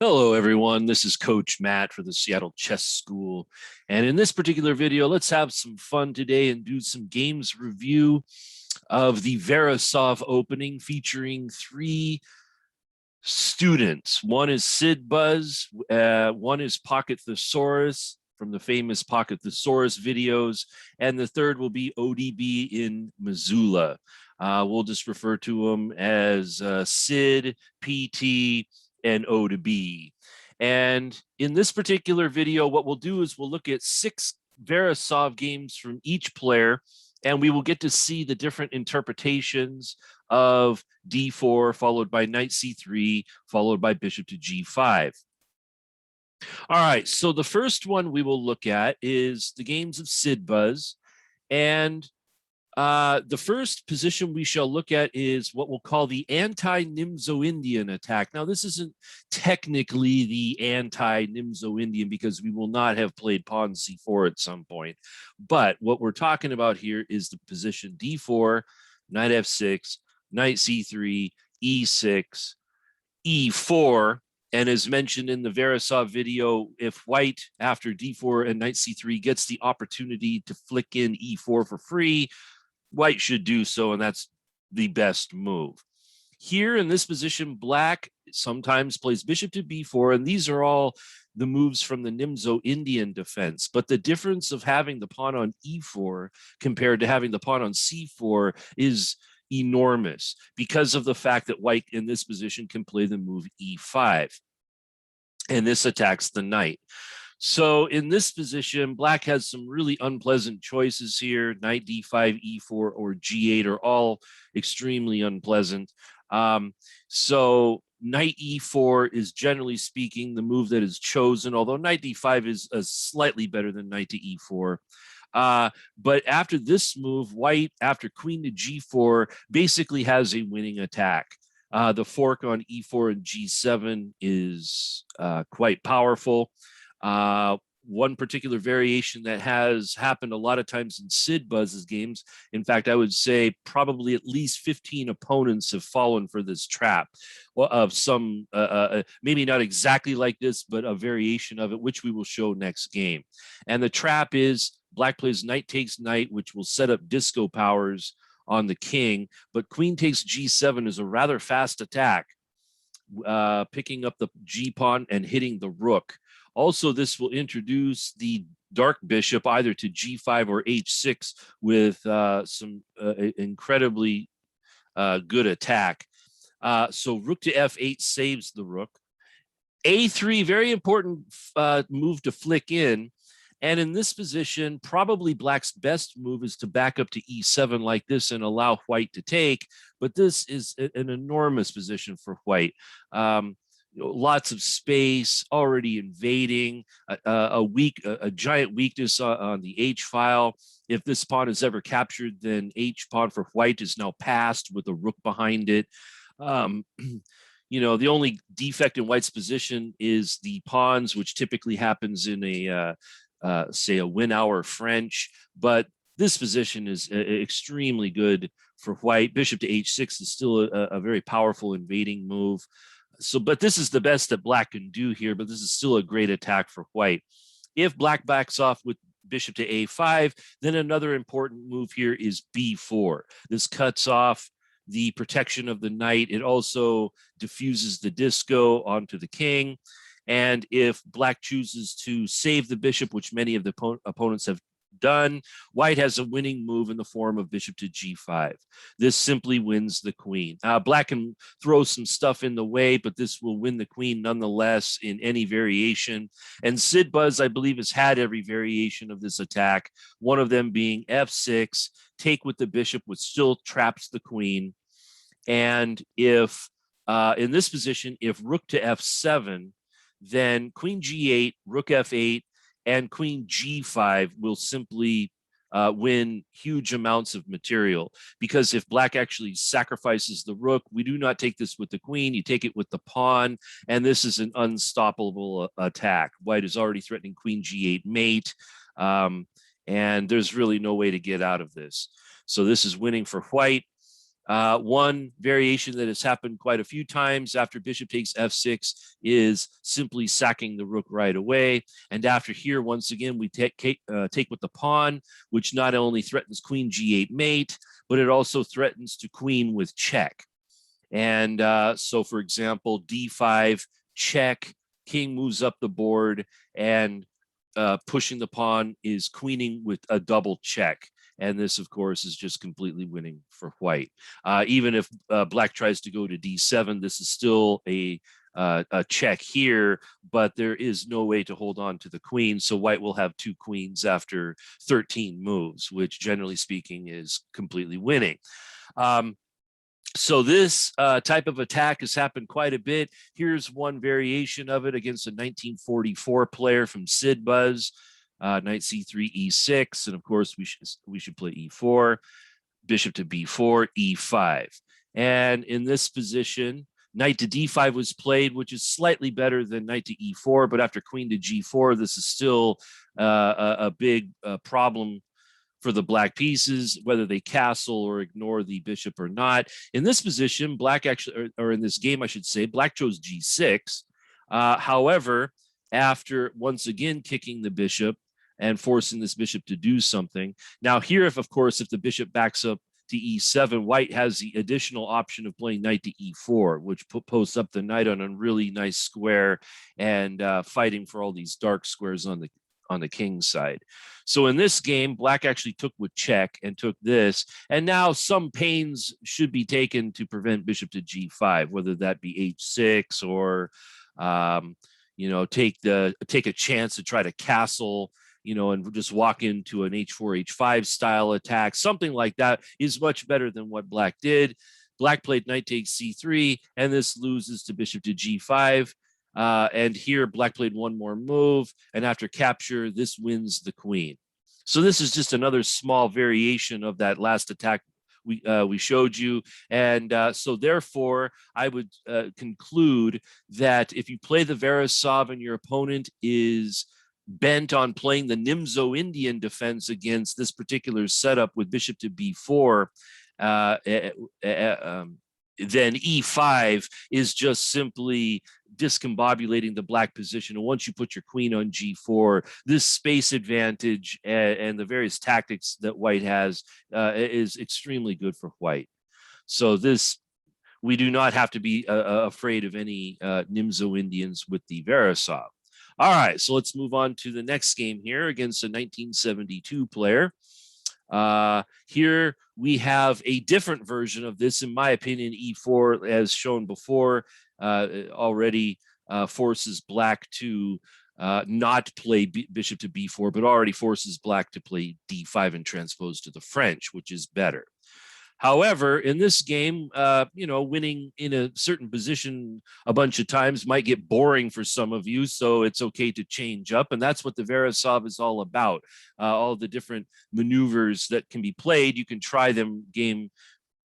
Hello, everyone. This is Coach Matt for the Seattle Chess School. And in this particular video, let's have some fun today and do some games review of the Veresov opening featuring three students. One is Sydbuzz, one is Pocket Thesaurus from the famous Pocket Thesaurus videos, and the third will be Odbinmissoula. We'll just refer to them as Sid, PT, and O to B. And in this particular video, what we'll do is we'll look at 6 Veresov games from each player, and we will get to see the different interpretations of d4, followed by knight c3, followed by bishop to g5. All right, so the first one we will look at is the games of Sydbuzz, and the first position we shall look at is what we'll call the anti-Nimzo-Indian attack. Now, this isn't technically the anti-Nimzo-Indian because we will not have played pawn c4 at some point. But what we're talking about here is the position d4, knight f6, knight c3, e6, e4. And as mentioned in the Veresov video, if white after d4 and knight c3 gets the opportunity to flick in e4 for free, white should do so, and that's the best move. Here in this position, black sometimes plays bishop to b4, and these are all the moves from the Nimzo-Indian defense. But the difference of having the pawn on e4 compared to having the pawn on c4 is enormous because of the fact that white in this position can play the move e5, and this attacks the knight. So in this position, black has some really unpleasant choices here. Knight d5, e4, or g8 are all extremely unpleasant. So knight e4 is, generally speaking, the move that is chosen, although knight d5 is slightly better than knight to e4. But after this move, white, after queen to g4, basically has a winning attack. The fork on e4 and g7 is quite powerful. One particular variation that has happened a lot of times in Sydbuzz's games, in fact, I would say probably at least 15 opponents have fallen for this trap of some, maybe not exactly like this, but a variation of it, which we will show next game. And the trap is black plays knight takes knight, which will set up disco powers on the king, but queen takes g7 is a rather fast attack, picking up the g pawn and hitting the rook. Also, this will introduce the dark bishop either to g5 or h6 with some incredibly good attack. So rook to f8 saves the rook. a3, very important move to flick in. And in this position, probably black's best move is to back up to e7 like this and allow white to take. But this is an enormous position for white. Lots of space, already invading, a giant weakness on the H file. If this pawn is ever captured, then H pawn for white is now passed with a rook behind it. The only defect in white's position is the pawns, which typically happens in say a win hour French, but this position is extremely good for white. Bishop to h6 is still a very powerful invading move. So, but this is the best that black can do here, but this is still a great attack for white. If black backs off with bishop to a5, then another important move here is b4. This cuts off the protection of the knight. It also diffuses the disco onto the king. And if black chooses to save the bishop, which many of the opponents have done, white has a winning move in the form of bishop to g5. This simply wins the queen. Black can throw some stuff in the way, but this will win the queen nonetheless in any variation. And Sydbuzz, I believe, has had every variation of this attack, one of them being f6, take with the bishop, which still traps the queen. And if in this position, if rook to f7, then queen g8, rook f8, and queen g5 will simply win huge amounts of material. Because if black actually sacrifices the rook, we do not take this with the queen, you take it with the pawn, and this is an unstoppable attack. White is already threatening queen g8 mate, and there's really no way to get out of this. So this is winning for white. One variation that has happened quite a few times after bishop takes f6 is simply sacking the rook right away. And after here, once again, we take with the pawn, which not only threatens queen g8 mate, but it also threatens to queen with check. And so, for example, d5 check, king moves up the board, and pushing the pawn is queening with a double check. And this, of course, is just completely winning for white. Even if black tries to go to d7, this is still a check here, but there is no way to hold on to the queen. So white will have two queens after 13 moves, which generally speaking is completely winning. So this type of attack has happened quite a bit. Here's one variation of it against a 1944 player from Sydbuzz. Knight c3, e6, and of course we should play e4, bishop to b4, e5. And in this position, knight to d5 was played, which is slightly better than knight to e4, but after queen to g4, this is still a big problem for the black pieces, whether they castle or ignore the bishop or not. In this position, black actually, or in this game, I should say, black chose g6. However, after once again kicking the bishop and forcing this bishop to do something. Now here, if the bishop backs up to e7, white has the additional option of playing knight to e4, which posts up the knight on a really nice square and fighting for all these dark squares on the king's side. So in this game, black actually took with check and took this, and now some pains should be taken to prevent bishop to g5, whether that be h6 or take a chance to try to castle, and just walk into an h4, h5 style attack. Something like that is much better than what black did. Black played knight takes c3, and this loses to bishop to g5. And here, black played one more move, and after capture, this wins the queen. So this is just another small variation of that last attack we showed you. And so therefore, I would conclude that if you play the Veresov and your opponent is bent on playing the Nimzo-Indian defense against this particular setup with bishop to b4, then e5 is just simply discombobulating the black position. And once you put your queen on g4, this space advantage and the various tactics that white has is extremely good for white. So we do not have to be afraid of any Nimzo-Indians with the Veresov. All right, so let's move on to the next game here against a 1972 player. Here we have a different version of this. In my opinion, e4, as shown before, already forces black to not play bishop to b4, but already forces black to play d5 and transpose to the French, which is better. However, in this game, winning in a certain position a bunch of times might get boring for some of you, so it's okay to change up. And that's what the Veresov is all about. All the different maneuvers that can be played, you can try them game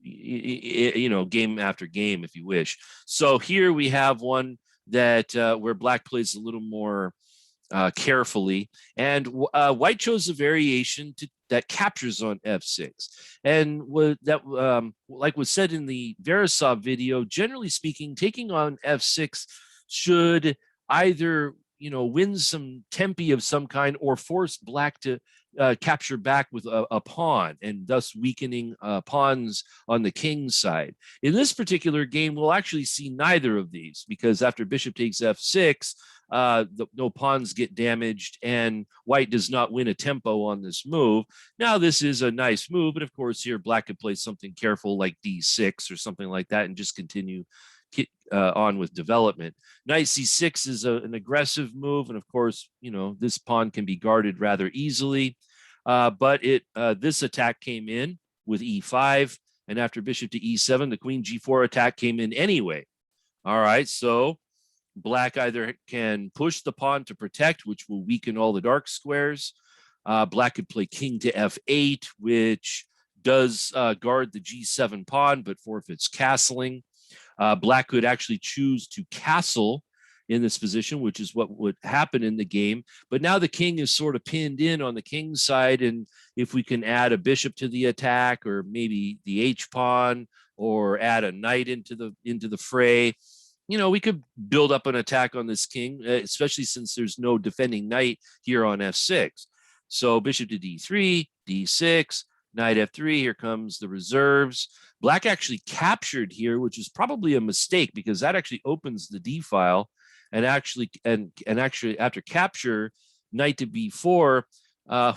after game if you wish. So here we have one that where black plays a little more carefully, and white chose a variation that captures on f6. And like was said in the Veresov video, generally speaking, taking on f6 should either win some tempi of some kind or force black to capture back with a pawn, and thus weakening pawns on the king's side. In this particular game, we'll actually see neither of these, because after bishop takes f6, no pawns get damaged, and white does not win a tempo on this move. Now, this is a nice move, but of course here black could play something careful like d6 or something like that and just continue on with development. Knight c6 is an aggressive move, and of course, this pawn can be guarded rather easily. But this attack came in with e5, and after bishop to e7, the queen g4 attack came in anyway. All right, so black either can push the pawn to protect, which will weaken all the dark squares. Black could play king to f8, which does guard the g7 pawn, but forfeits castling. Black could actually choose to castle in this position, which is what would happen in the game. But now the king is sort of pinned in on the king's side, and if we can add a bishop to the attack, or maybe the h pawn, or add a knight into the fray. We could build up an attack on this king, especially since there's no defending knight here on f6. So bishop to d3, d6, knight f3. Here comes the reserves. Black actually captured here, which is probably a mistake because that actually opens the d file, and actually after capture, knight to b4,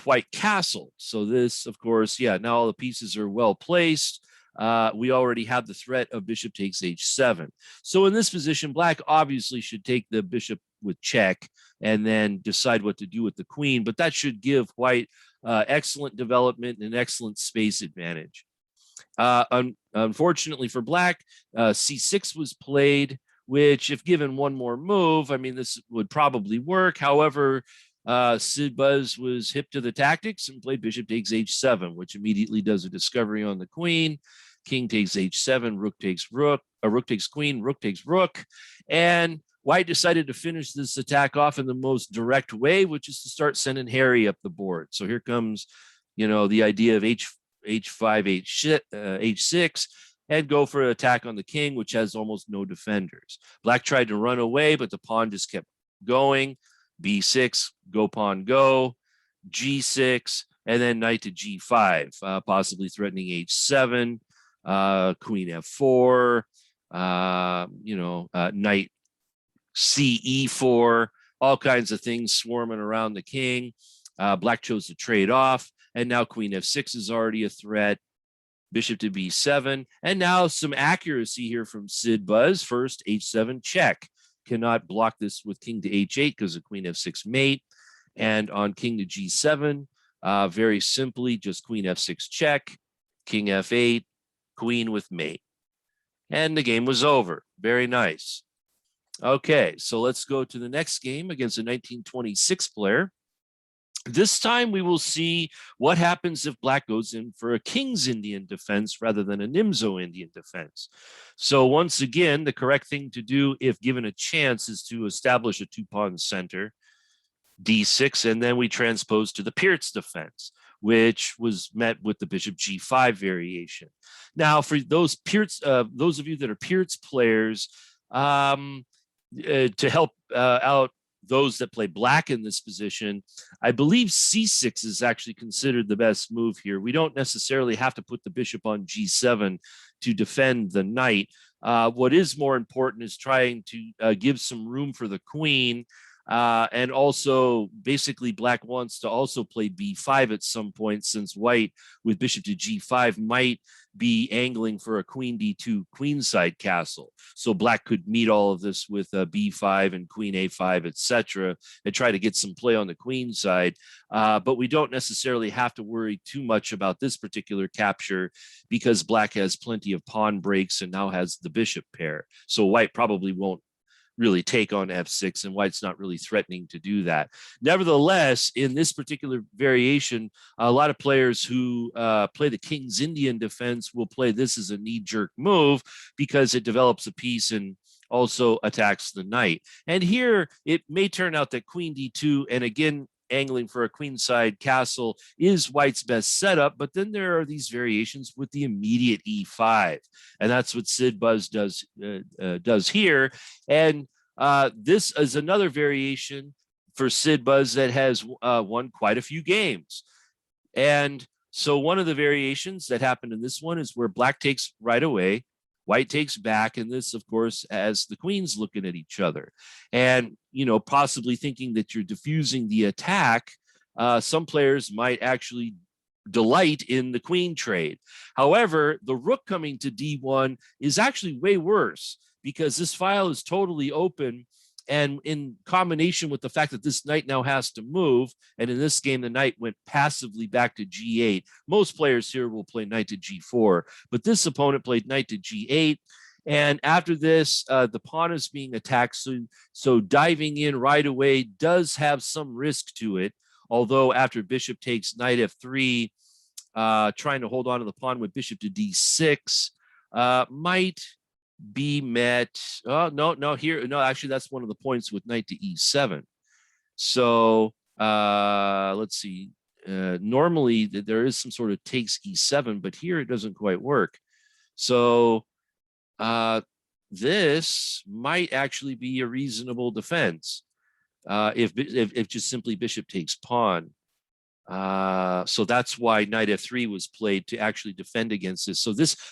white castle. So this, of course, now all the pieces are well placed. We already have the threat of bishop takes h7. So in this position, black obviously should take the bishop with check and then decide what to do with the queen, but that should give white excellent development and an excellent space advantage. Unfortunately for black, c6 was played, which if given one more move, I mean, this would probably work. However, Sydbuzz was hip to the tactics and played bishop takes h7, which immediately does a discovery on the queen. King takes h7, rook takes rook, rook takes queen, rook takes rook. And white decided to finish this attack off in the most direct way, which is to start sending Harry up the board. So here comes, the idea of h5, h6, and go for an attack on the king, which has almost no defenders. Black tried to run away, but the pawn just kept going. b6, go pawn go, g6, and then knight to g5, possibly threatening h7, queen f4, knight ce4, all kinds of things swarming around the king. Black chose to trade off, and now queen f6 is already a threat. Bishop to b7, and now some accuracy here from Sydbuzz. First, h7 check. Cannot block this with king to h8 because of queen f6 mate. And on king to g7, very simply, just queen f6 check, king f8, queen with mate. And the game was over. Very nice. Okay, so let's go to the next game against a 1926 player. This time we will see what happens if black goes in for a king's Indian defense rather than a Nimzo Indian defense. So once again, the correct thing to do if given a chance is to establish a two-pawn center, d6, and then we transpose to the Peertz defense, which was met with the bishop g5 variation. Now, for those of you that are Peertz players, to help out those that play black in this position, I believe c6 is actually considered the best move here. We don't necessarily have to put the bishop on g7 to defend the knight. What is more important is trying to give some room for the queen. And also, basically, black wants to also play b5 at some point, since white with bishop to g5 might be angling for a queen d2 queenside castle. So black could meet all of this with b5 and queen a5, etc., and try to get some play on the queen side. But we don't necessarily have to worry too much about this particular capture because black has plenty of pawn breaks and now has the bishop pair. So white probably won't really take on f6, and white's not really threatening to do that. Nevertheless, in this particular variation, a lot of players who play the king's Indian defense will play this as a knee-jerk move because it develops a piece and also attacks the knight. And here it may turn out that queen d2, and again angling for a queenside castle, is white's best setup, but then there are these variations with the immediate e5, and that's what Sydbuzz does here. And this is another variation for Sydbuzz that has won quite a few games. And so one of the variations that happened in this one is where black takes right away, white takes back, and this, of course, as the queens looking at each other. And, possibly thinking that you're diffusing the attack, some players might actually delight in the queen trade. However, the rook coming to d1 is actually way worse because this file is totally open, and in combination with the fact that this knight now has to move, and in this game the knight went passively back to g8. Most players here will play knight to g4, but this opponent played knight to g8. And after this, the pawn is being attacked, so diving in right away does have some risk to it, although after bishop takes knight f3, trying to hold on to the pawn with bishop to d6 might be met. Actually, that's one of the points with knight to e7. So let's see. Normally there is some sort of takes e7, but here it doesn't quite work. So this might actually be a reasonable defense if just simply bishop takes pawn. So that's why knight f3 was played, to actually defend against this.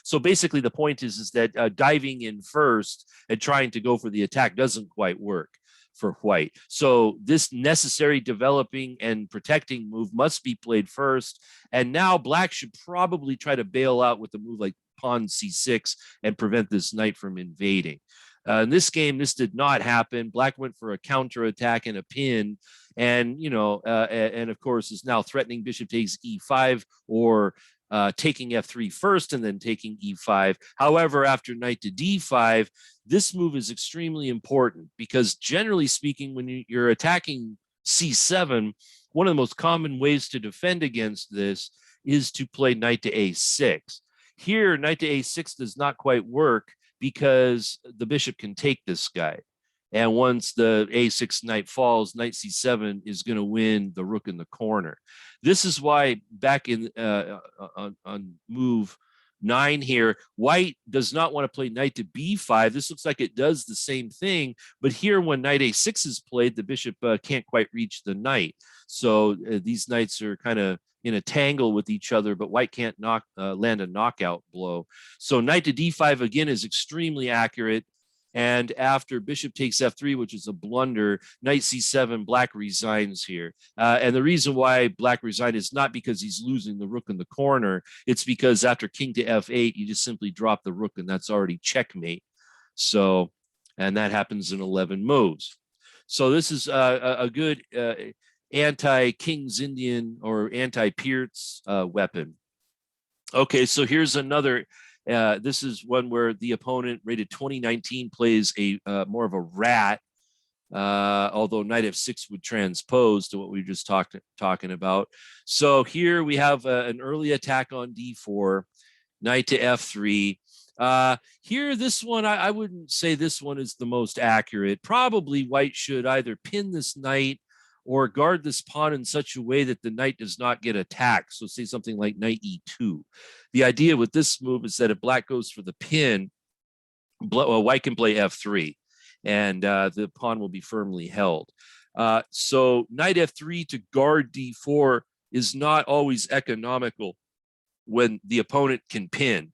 So basically the point is that diving in first and trying to go for the attack doesn't quite work for white. So this necessary developing and protecting move must be played first. And now black should probably try to bail out with a move like pawn c6 and prevent this knight from invading. In this game, this did not happen. Black went for a counterattack and a pin, and and of course is now threatening bishop takes e5, or taking f3 first and then taking e5. However, after knight to d5, this move is extremely important, because generally speaking, when you're attacking c7, one of the most common ways to defend against this is to play knight to a6. Here, knight to a6 does not quite work, because the bishop can take this guy. And once the a6 knight falls, knight c7 is going to win the rook in the corner. This is why back in on move 9 here, white does not want to play knight to b5. This looks like it does the same thing, but here when knight a6 is played, the bishop can't quite reach the knight. So these knights are kind of in a tangle with each other, but white can't land a knockout blow. So knight to d5 again is extremely accurate. And after bishop takes f3, which is a blunder, knight c7, black resigns here. And the reason why black resigned is not because he's losing the rook in the corner. It's because after king to f8, you just simply drop the rook, and that's already checkmate. So, and that happens in 11 moves. So this is a good anti-King's Indian or anti-Peertz weapon. Okay, so here's another. This is one where the opponent, rated 2019, plays a more of a rat, although knight f6 would transpose to what we were just talking about. So here we have an early attack on d4, knight to f3. Here, this one, I wouldn't say this one is the most accurate. Probably white should either pin this knight or guard this pawn in such a way that the knight does not get attacked. So say something like knight e2. The idea with this move is that if black goes for the pin, white can play f3, and the pawn will be firmly held. So knight f3 to guard d4 is not always economical when the opponent can pin,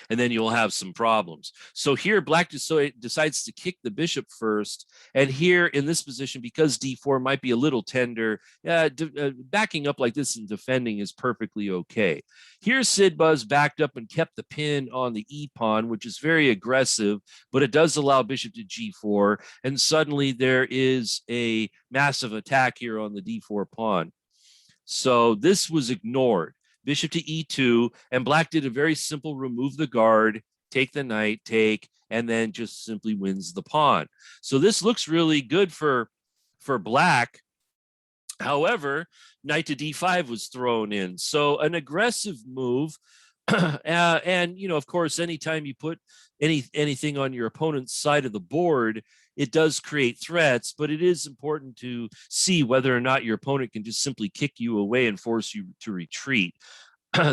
and then you'll have some problems. So here, black decides to kick the bishop first. And here in this position, because d4 might be a little tender, backing up like this and defending is perfectly okay. Here, Sydbuzz backed up and kept the pin on the e-pawn, which is very aggressive, but it does allow bishop to g4. And suddenly there is a massive attack here on the d4 pawn. So this was ignored. Bishop to e2, and black did a very simple remove the guard, take the knight, take, and then just simply wins the pawn. So this looks really good for black. However, knight to d5 was thrown in. So an aggressive move. And, of course, anytime you put anything on your opponent's side of the board, it does create threats, but it is important to see whether or not your opponent can just simply kick you away and force you to retreat.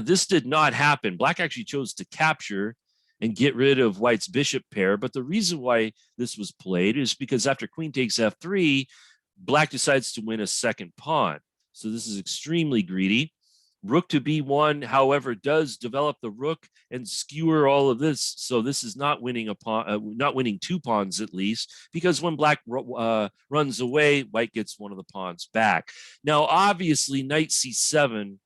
This did not happen. Black actually chose to capture and get rid of white's bishop pair, but the reason why this was played is because after queen takes f3, black decides to win a second pawn. So this is extremely greedy. Rook to b1, however, does develop the rook and skewer all of this. So this is not winning a pawn, not winning two pawns at least, because when black runs away, white gets one of the pawns back. Now, obviously, knight c7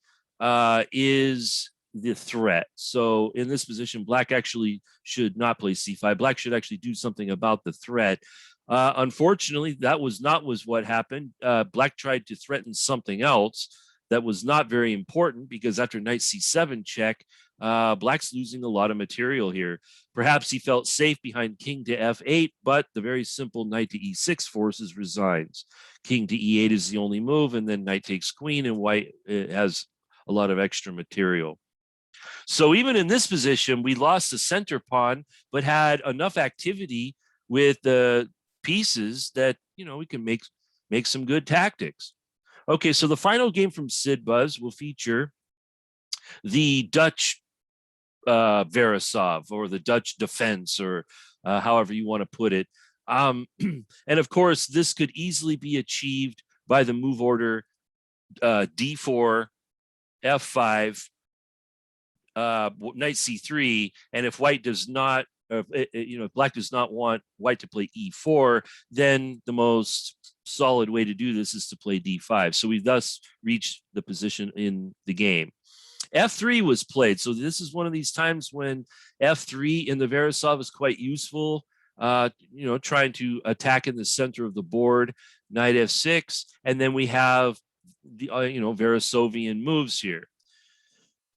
is the threat. So in this position, black actually should not play c5. Black should actually do something about the threat. Unfortunately, that was not what happened. Black tried to threaten something else that was not very important, because after knight c7 check, black's losing a lot of material here. Perhaps he felt safe behind king to f8, but the very simple knight to e6 forces resigns. King to e8 is the only move, and then knight takes queen, and white has a lot of extra material. So even in this position, we lost the center pawn, but had enough activity with the pieces that, we can make some good tactics. Okay, so the final game from Sydbuzz will feature the Dutch Veresov or the Dutch defense, or however you want to put it. And of course, this could easily be achieved by the move order d4, f5, knight c3, and if white does not, if black does not want white to play e4, then the most solid way to do this is to play d5. So we've thus reached the position in the game. F3 was played. So this is one of these times when F3 in the Veresov is quite useful, trying to attack in the center of the board, knight F6, and then we have the, Veresovian moves here.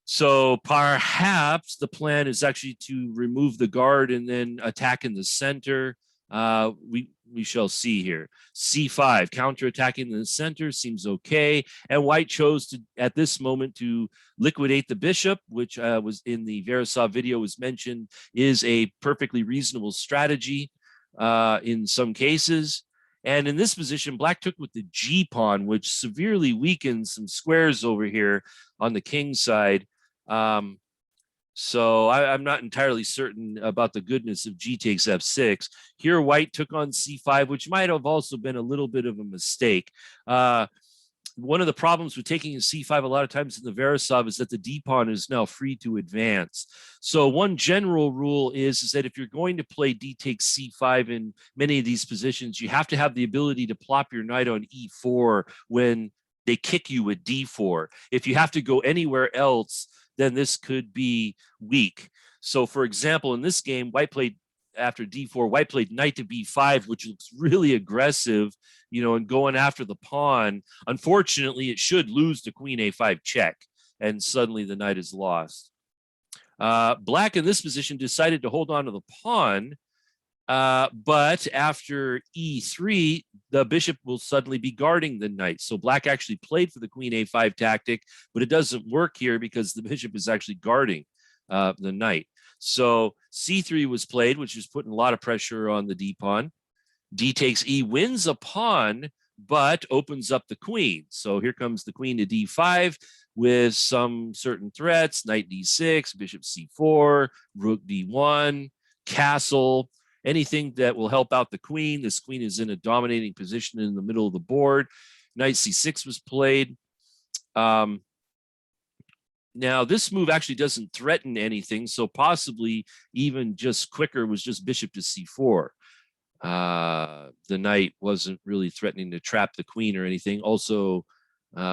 So perhaps the plan is actually to remove the guard and then attack in the center. We shall see here. C5, counterattacking in the center seems okay. And white chose to, at this moment, to liquidate the bishop, which was in the Veresov video was mentioned, is a perfectly reasonable strategy in some cases. And in this position, black took with the G pawn, which severely weakens some squares over here on the king side. So I'm not entirely certain about the goodness of G takes F6. Here, white took on C5, which might have also been a little bit of a mistake. One of the problems with taking a C5 a lot of times in the Veresov is that the D pawn is now free to advance. So one general rule is that if you're going to play D takes C5 in many of these positions, you have to have the ability to plop your knight on E4 when they kick you with D4. If you have to go anywhere else, then this could be weak. So for example, in this game, white played after D4, white played knight to B5, which looks really aggressive, and going after the pawn. Unfortunately, it should lose to queen A5 check, and suddenly the knight is lost. Black in this position decided to hold on to the pawn, but after E3, the bishop will suddenly be guarding the knight. So black actually played for the queen A5 tactic, but it doesn't work here because the bishop is actually guarding the knight. So C3 was played, which is putting a lot of pressure on the D pawn. D takes E wins a pawn, but opens up the queen. So here comes the queen to D5 with some certain threats: knight D6, bishop C4, rook D1, castle. Anything that will help out the queen. This queen is in a dominating position in the middle of the board. Knight C6 was played. Now, this move actually doesn't threaten anything, so possibly even just quicker was just bishop to C4. The knight wasn't really threatening to trap the queen or anything. Also,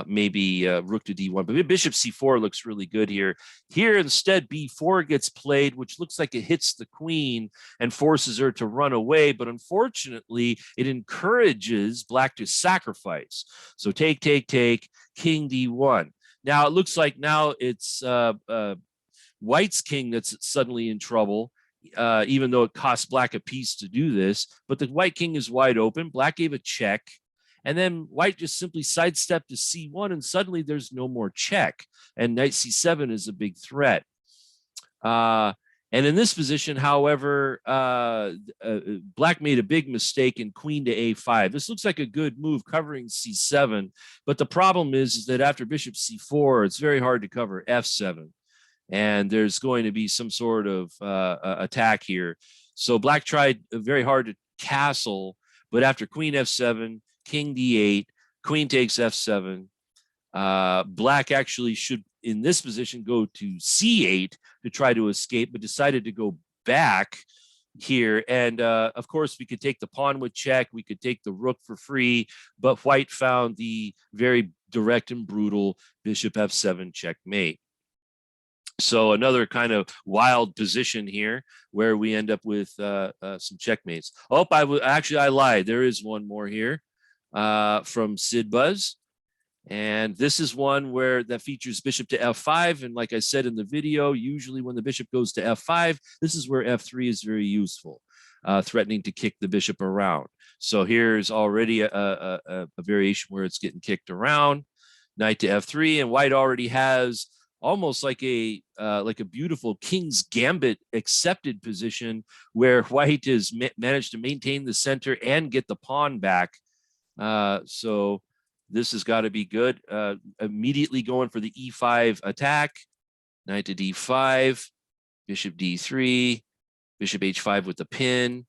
maybe rook to D1, but bishop C4 looks really good here. Here, instead, B4 gets played, which looks like it hits the queen and forces her to run away, but unfortunately, it encourages black to sacrifice. So take, king D1. Now, it looks like now it's white's king that's suddenly in trouble, even though it costs black a piece to do this, but the white king is wide open. Black gave a check. And then white just simply sidestepped to C1, and suddenly there's no more check. And knight C7 is a big threat. And in this position, however, black made a big mistake in queen to A5. This looks like a good move covering C7, but the problem is that after bishop C4, it's very hard to cover F7. And there's going to be some sort of attack here. So black tried very hard to castle, but after queen F7, king D8, queen takes F7. Black actually should, in this position, go to C8 to try to escape, but decided to go back here. And of course, we could take the pawn with check. We could take the rook for free, but white found the very direct and brutal bishop F7 checkmate. So another kind of wild position here where we end up with some checkmates. Oh, I lied. There is one more here. From Sydbuzz, and this is one where that features bishop to F5, and like I said in the video, usually when the bishop goes to F5, this is where F3 is very useful, threatening to kick the bishop around. So here's already a variation where it's getting kicked around. Knight to F3, and white already has almost like a beautiful king's gambit accepted position where white has managed to maintain the center and get the pawn back. So this has got to be good. Immediately going for the E5 attack, knight to D5. bishop d3, bishop h5 with the pin,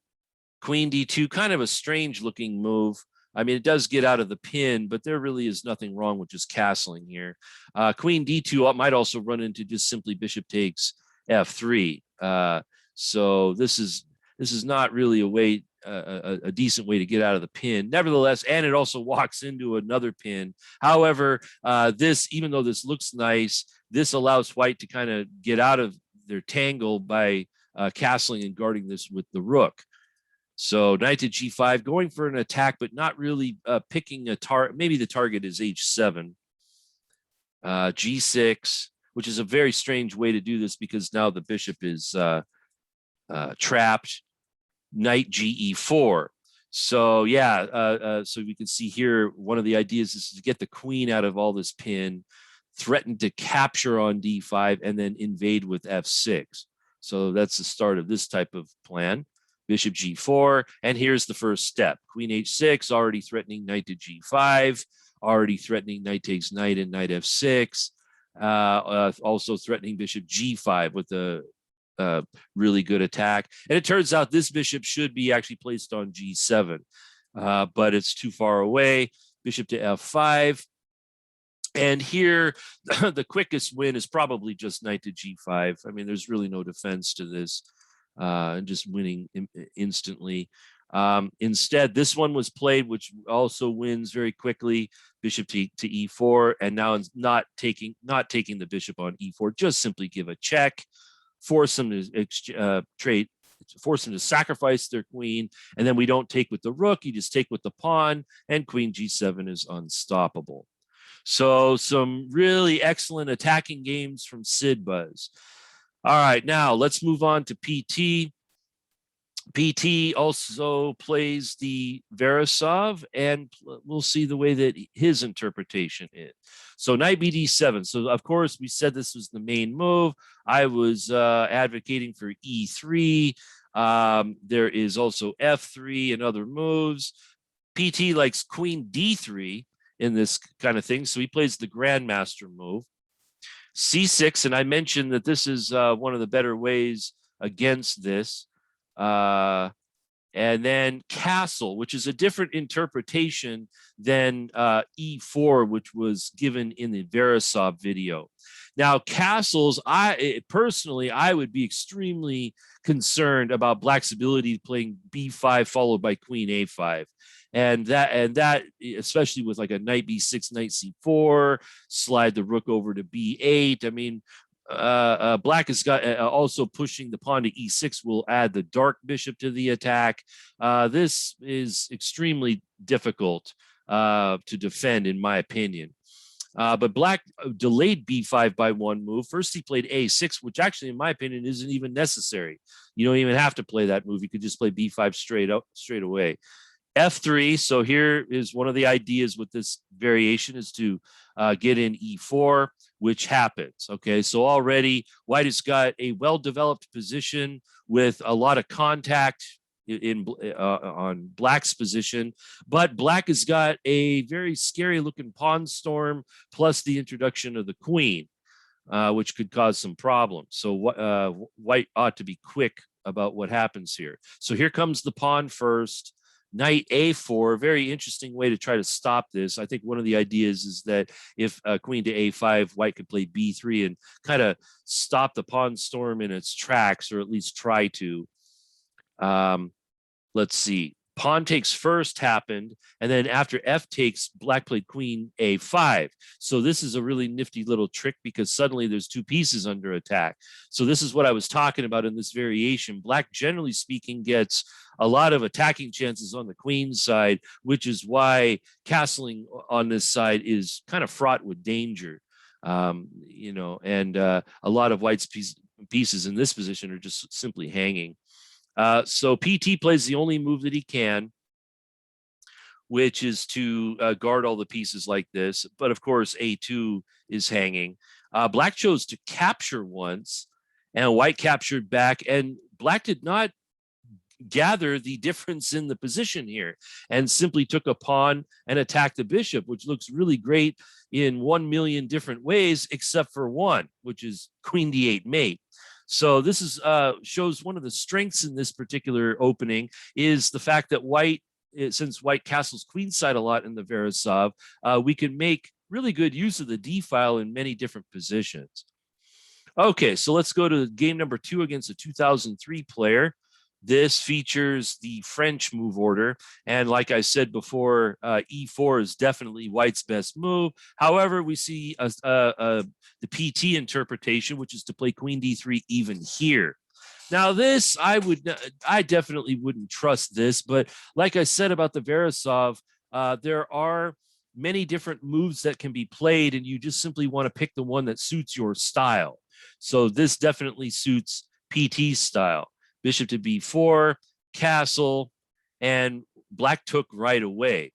queen d2, kind of a strange looking move. I mean, it does get out of the pin, but there really is nothing wrong with just castling here. Queen d2 might also run into just simply bishop takes f3. So this is not really a way, a decent way to get out of the pin. Nevertheless, and it also walks into another pin. However, this, even though this looks nice, this allows white to kind of get out of their tangle by castling and guarding this with the rook. So knight to g5, going for an attack, but not really picking a target. Maybe the target is h7. G6, which is a very strange way to do this because now the bishop is trapped. Knight ge4. So yeah, so we can see here, one of the ideas is to get the queen out of all this pin, threaten to capture on d5, and then invade with f6. So that's the start of this type of plan. Bishop g4, and here's the first step. Queen h6, already threatening knight to g5, already threatening knight takes knight and knight f6, also threatening bishop g5 with a really good attack. And it turns out this bishop should be actually placed on g7, but it's too far away. Bishop to f5. And here, the quickest win is probably just knight to g5. I mean, there's really no defense to this. And just winning instantly. Instead, this one was played, which also wins very quickly. Bishop to e4, and now not taking the bishop on e4. Just simply give a check, force them to force them to sacrifice their queen, and then we don't take with the rook. You just take with the pawn, and queen g7 is unstoppable. So some really excellent attacking games from Sydbuzz. All right, now let's move on to PT. PT also plays the Veresov, and we'll see the way that his interpretation is. So knight bd7. So of course we said this was the main move. I was advocating for e3. There is also f3 and other moves. PT likes queen d3 in this kind of thing, so he plays the grandmaster move. C6, and I mentioned that this is one of the better ways against this. And then castle, which is a different interpretation than E4, which was given in the Veresov video. Now, castles, personally, I would be extremely concerned about Black's ability playing B5 followed by Queen A5. And that, especially with like a knight b6, knight c4, slide the rook over to b8. I mean, Black has got also pushing the pawn to e6 will add the dark bishop to the attack. This is extremely difficult to defend, in my opinion. But Black delayed b5 by one move. First, he played a6, which actually, in my opinion, isn't even necessary. You don't even have to play that move. You could just play b5 straight away. F3, so here is one of the ideas with this variation is to get in E4, which happens. Okay, so already White has got a well-developed position with a lot of contact on Black's position, but Black has got a very scary-looking pawn storm plus the introduction of the queen, which could cause some problems. So White ought to be quick about what happens here. So here comes the pawn first. Knight a4, very interesting way to try to stop this. I think one of the ideas is that if queen to a5, White could play b3 and kind of stop the pawn storm in its tracks, or at least try to. Let's see. Pawn takes first happened, and then after f takes, Black played queen a5. So this is a really nifty little trick because suddenly there's two pieces under attack. So this is what I was talking about in this variation. Black, generally speaking, gets a lot of attacking chances on the queen side, which is why castling on this side is kind of fraught with danger. You know, and a lot of White's pieces in this position are just simply hanging. So PT plays the only move that he can, which is to guard all the pieces like this. But of course, A2 is hanging. Black chose to capture once, and White captured back. And Black did not gather the difference in the position here and simply took a pawn and attacked the bishop, which looks really great in 1 million different ways, except for one, which is queen d8 mate. So this is shows one of the strengths in this particular opening is the fact that since white castles queenside a lot in the Veresov, we can make really good use of the D file in many different positions. Okay, so let's go to game number 2 against a 2003 player. This features the French move order. And like I said before, E4 is definitely white's best move. However, we see the PT interpretation, which is to play queen D3 even here. Now this, I definitely wouldn't trust this, but like I said about the Veresov, there are many different moves that can be played, and you just simply want to pick the one that suits your style. So this definitely suits PT style. Bishop to B4, castle, and black took right away.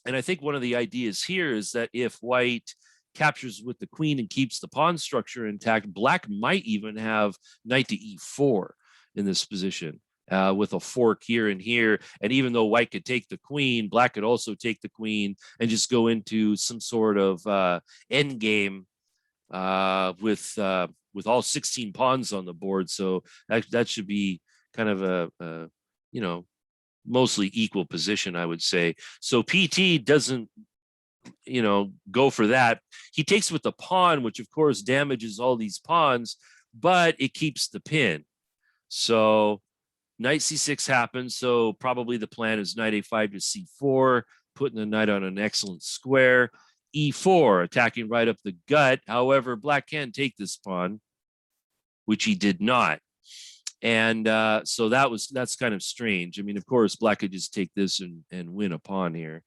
And I think one of the ideas here is that if white captures with the queen and keeps the pawn structure intact, black might even have knight to E4 in this position with a fork here and here. And even though white could take the queen, black could also take the queen and just go into some sort of end game with all 16 pawns on the board. So that should be kind of a mostly equal position, I would say. So PT doesn't, go for that. He takes with the pawn, which of course damages all these pawns, but it keeps the pin. So knight C6 happens. So probably the plan is knight A5 to C4, putting the knight on an excellent square. E4, attacking right up the gut. However, black can take this pawn, which he did not. And so that's kind of strange. I mean, of course, black could just take this and win a pawn here.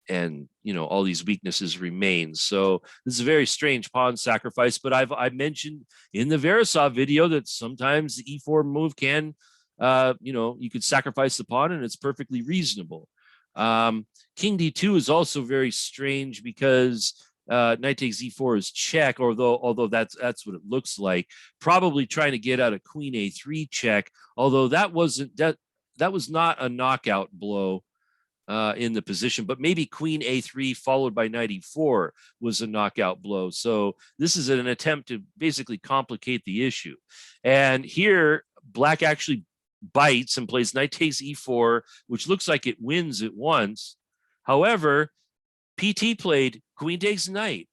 And all these weaknesses remain. So this is a very strange pawn sacrifice, but I've mentioned in the Veresov video that sometimes the E4 move can, you could sacrifice the pawn and it's perfectly reasonable. King D2 is also very strange because knight takes E4 is check, although that's what it looks like. Probably trying to get out a queen A3 check, although that was not a knockout blow in the position, but maybe queen A3 followed by knight E4 was a knockout blow. So this is an attempt to basically complicate the issue. And here, black actually bites and plays knight takes E4, which looks like it wins at once. However, PT played queen takes knight.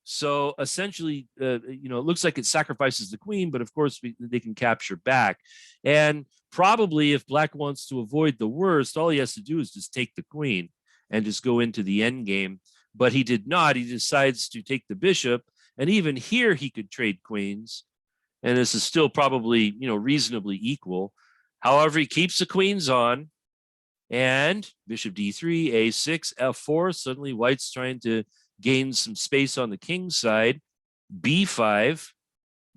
So essentially, it looks like it sacrifices the queen, but of course they can capture back. And probably if black wants to avoid the worst, all he has to do is just take the queen and just go into the end game. But he did not. He decides to take the bishop. And even here, he could trade queens. And this is still probably, reasonably equal. However, he keeps the queens on. And bishop D3, A6, F4. Suddenly, white's trying to gain some space on the king side. B5,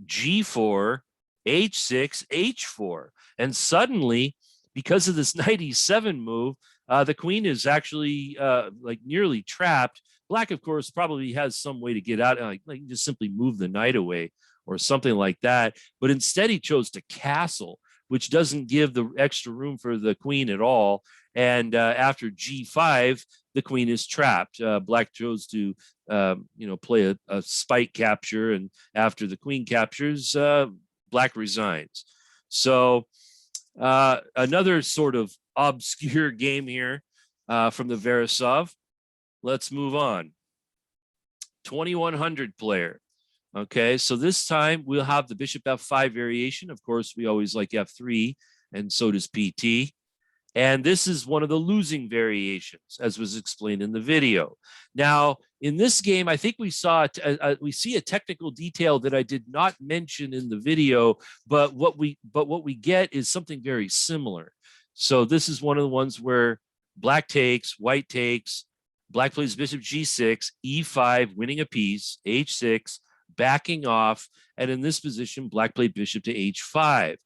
G4, H6, H4. And suddenly, because of this knight E7 move, the queen is actually nearly trapped. Black, of course, probably has some way to get out, like just simply move the knight away or something like that. But instead, he chose to castle, which doesn't give the extra room for the queen at all. And after G5, the queen is trapped. Black chose to, play a spike capture. And after the queen captures, black resigns. So another sort of obscure game here from the Veresov. Let's move on. 2100 player. Okay, so this time we'll have the bishop F5 variation. Of course, we always like F3, and so does PT. And this is one of the losing variations, as was explained in the video. Now, in this game, I think we see a technical detail that I did not mention in the video, but what we get is something very similar. So this is one of the ones where black takes, white takes, black plays bishop G6, E5, winning a piece, H6, backing off, and in this position, black played bishop to H5.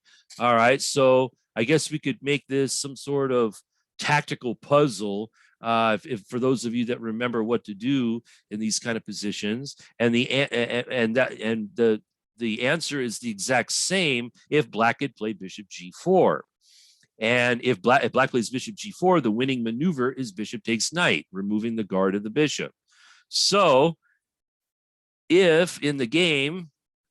All right, so I guess we could make this some sort of tactical puzzle if for those of you that remember what to do in these kind of positions. And the answer is the exact same if black had played bishop G4. And if black plays bishop G4, the winning maneuver is bishop takes knight, removing the guard of the bishop. So if in the game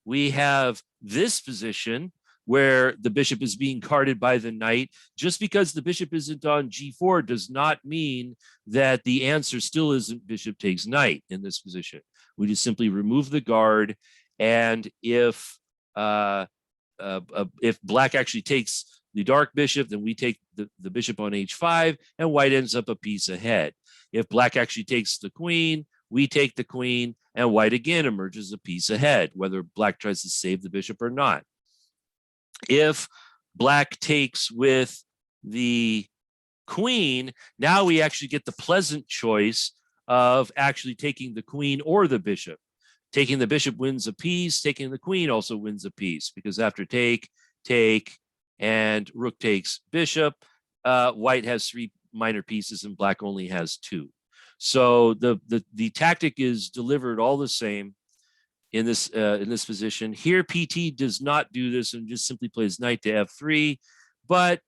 we have this position where the bishop is being guarded by the knight. Just because the bishop isn't on g4 does not mean that the answer still isn't bishop takes knight in this position. We just simply remove the guard, and if black actually takes the dark bishop, then we take the bishop on h5, and white ends up a piece ahead. If black actually takes the queen, we take the queen, and white again emerges a piece ahead, whether black tries to save the bishop or not. If black takes with the queen, now we actually get the pleasant choice of actually taking the queen or the bishop. Taking the bishop wins a piece, taking the queen also wins a piece, because after take, and rook takes bishop, white has 3 minor pieces and black only has 2. So the tactic is delivered all the same in this position. Here, PT does not do this and just simply plays knight to f3, but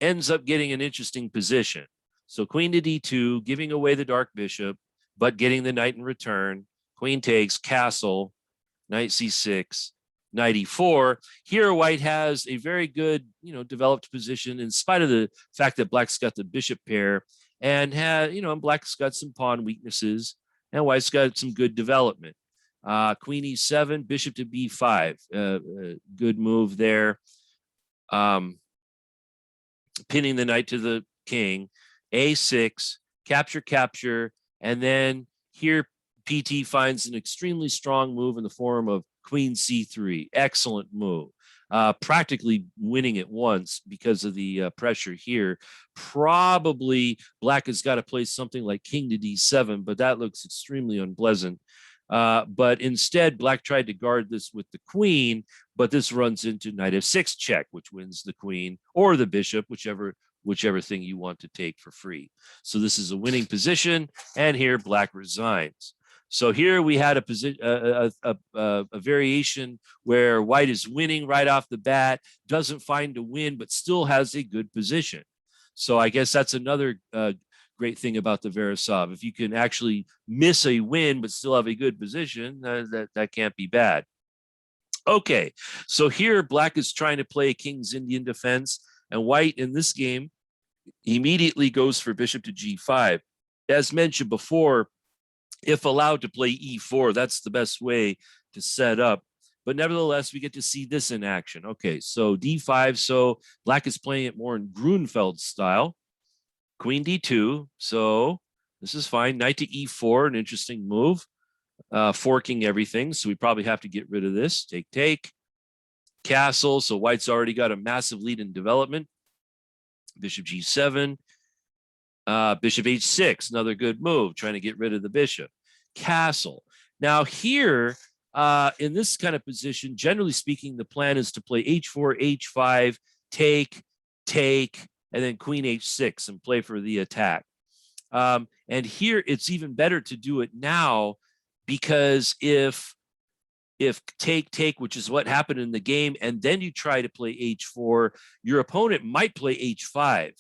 ends up getting an interesting position. So queen to d2, giving away the dark bishop, but getting the knight in return. Queen takes, castle, knight c6, knight e4. Here, white has a very good, developed position in spite of the fact that black's got the bishop pair, and black's got some pawn weaknesses, and white's got some good development. Queen e7, bishop to b5, good move there. Pinning the knight to the king, a6, capture, and then here PT finds an extremely strong move in the form of queen c3. Excellent move. Practically winning it once because of the pressure here. Probably black has got to play something like king to d7, but that looks extremely unpleasant. But instead, black tried to guard this with the queen, but this runs into knight f6 check, which wins the queen or the bishop, whichever thing you want to take for free. So this is a winning position, and here black resigns. So here we had a variation where white is winning right off the bat, doesn't find a win, but still has a good position. So I guess that's another great thing about the Veresov. If you can actually miss a win but still have a good position, that can't be bad. Okay, so here black is trying to play a King's Indian defense, and white in this game immediately goes for bishop to g5. As mentioned before, if allowed to play e4, that's the best way to set up. But nevertheless, we get to see this in action. Okay, so d5, so black is playing it more in Grunfeld style. Queen d2, so this is fine. Knight to e4, an interesting move. Forking everything, so we probably have to get rid of this. Take. Castle, so white's already got a massive lead in development. Bishop g7. Bishop h6, another good move, trying to get rid of the bishop. Castle. Now here, in this kind of position, generally speaking, the plan is to play h4, h5, take, and then queen h6 and play for the attack. And here, it's even better to do it now, because if take, which is what happened in the game, and then you try to play h4, your opponent might play h5.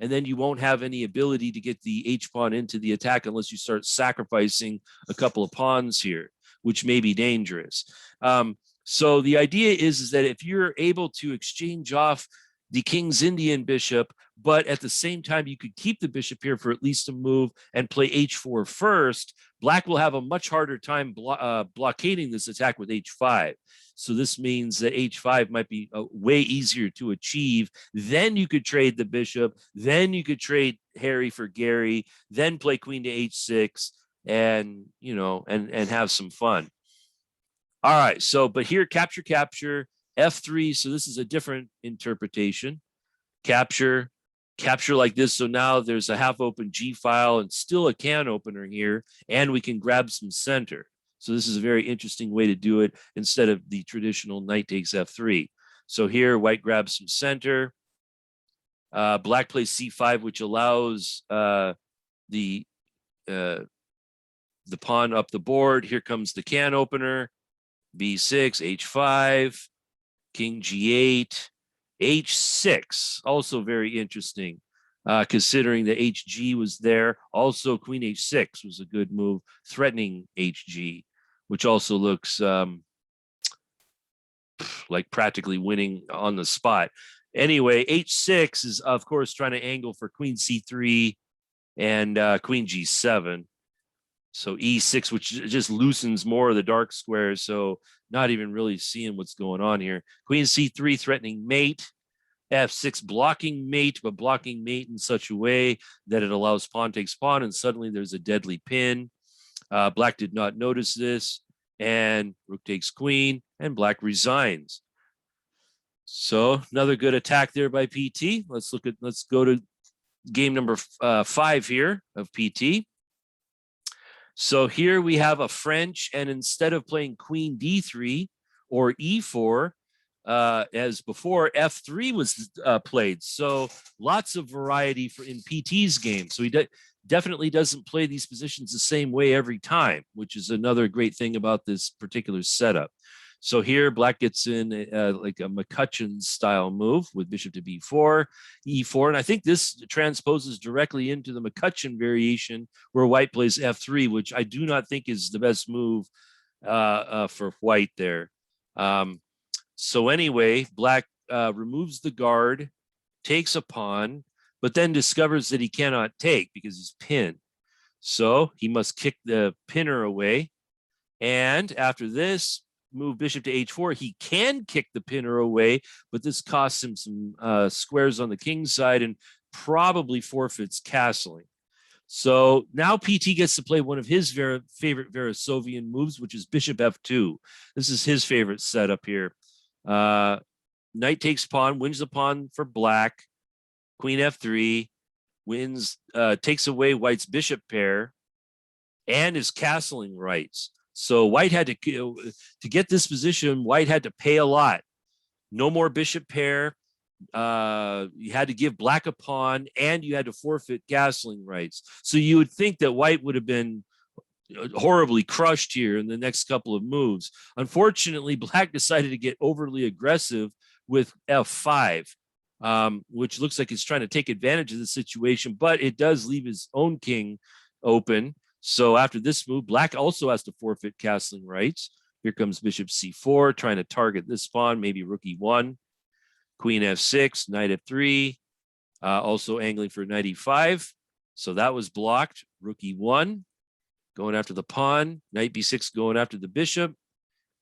And then you won't have any ability to get the h-pawn into the attack unless you start sacrificing a couple of pawns here, which may be dangerous. So the idea is that if you're able to exchange off the King's Indian bishop, but at the same time you could keep the bishop here for at least a move and play h4 first, black will have a much harder time blockading this attack with h5. So this means that h5 might be way easier to achieve. Then you could trade the bishop. Then you could trade Harry for Gary. Then play queen to h6, and and have some fun. All right. So, but here capture, f3. So this is a different interpretation. Capture like this. So now there's a half open G file and still a can opener here, and we can grab some center. So this is a very interesting way to do it instead of the traditional knight takes f3. So here white grabs some center. Black plays c5, which allows the pawn up the board. Here comes the can opener. b6, h5, king g8, h6. Also very interesting, considering that hg was there. Also, queen h6 was a good move, threatening hg, which also looks like practically winning on the spot. Anyway, h6 is, of course, trying to angle for queen c3 and queen g7. So e6, which just loosens more of the dark squares. So not even really seeing what's going on here. Queen c3 threatening mate. f6 blocking mate, but blocking mate in such a way that it allows pawn takes pawn, and suddenly there's a deadly pin. Black did not notice this, and rook takes queen, and black resigns. So another good attack there by PT. Let's go to game number 5 here of PT. So here we have a French, and instead of playing queen d3 or e4, as before, f3 was played. So lots of variety in PT's game. So he definitely doesn't play these positions the same way every time, which is another great thing about this particular setup. So here black gets in like a McCutcheon style move with bishop to b4, e4. And I think this transposes directly into the McCutcheon variation where white plays f3, which I do not think is the best move for white there. So anyway, black removes the guard, takes a pawn, but then discovers that he cannot take because he's pinned. So he must kick the pinner away. And after this, move bishop to h4. He can kick the pinner away, but this costs him some squares on the king's side and probably forfeits castling. So now PT gets to play one of his favorite Veresovian moves, which is bishop f2. This is his favorite setup here. Knight takes pawn, wins the pawn for black. Queen f3 wins, takes away white's bishop pair and his castling rights. So white had to get this position, white had to pay a lot. No more bishop pair. You had to give black a pawn, and you had to forfeit castling rights. So you would think that white would have been horribly crushed here in the next couple of moves. Unfortunately, black decided to get overly aggressive with f5, which looks like he's trying to take advantage of the situation, but it does leave his own king open. So after this move, black also has to forfeit castling rights. Here comes bishop c4, trying to target this pawn, maybe rook e1, queen f6, knight f3, also angling for knight e5. So that was blocked. Rook e1, going after the pawn, knight b6 going after the bishop,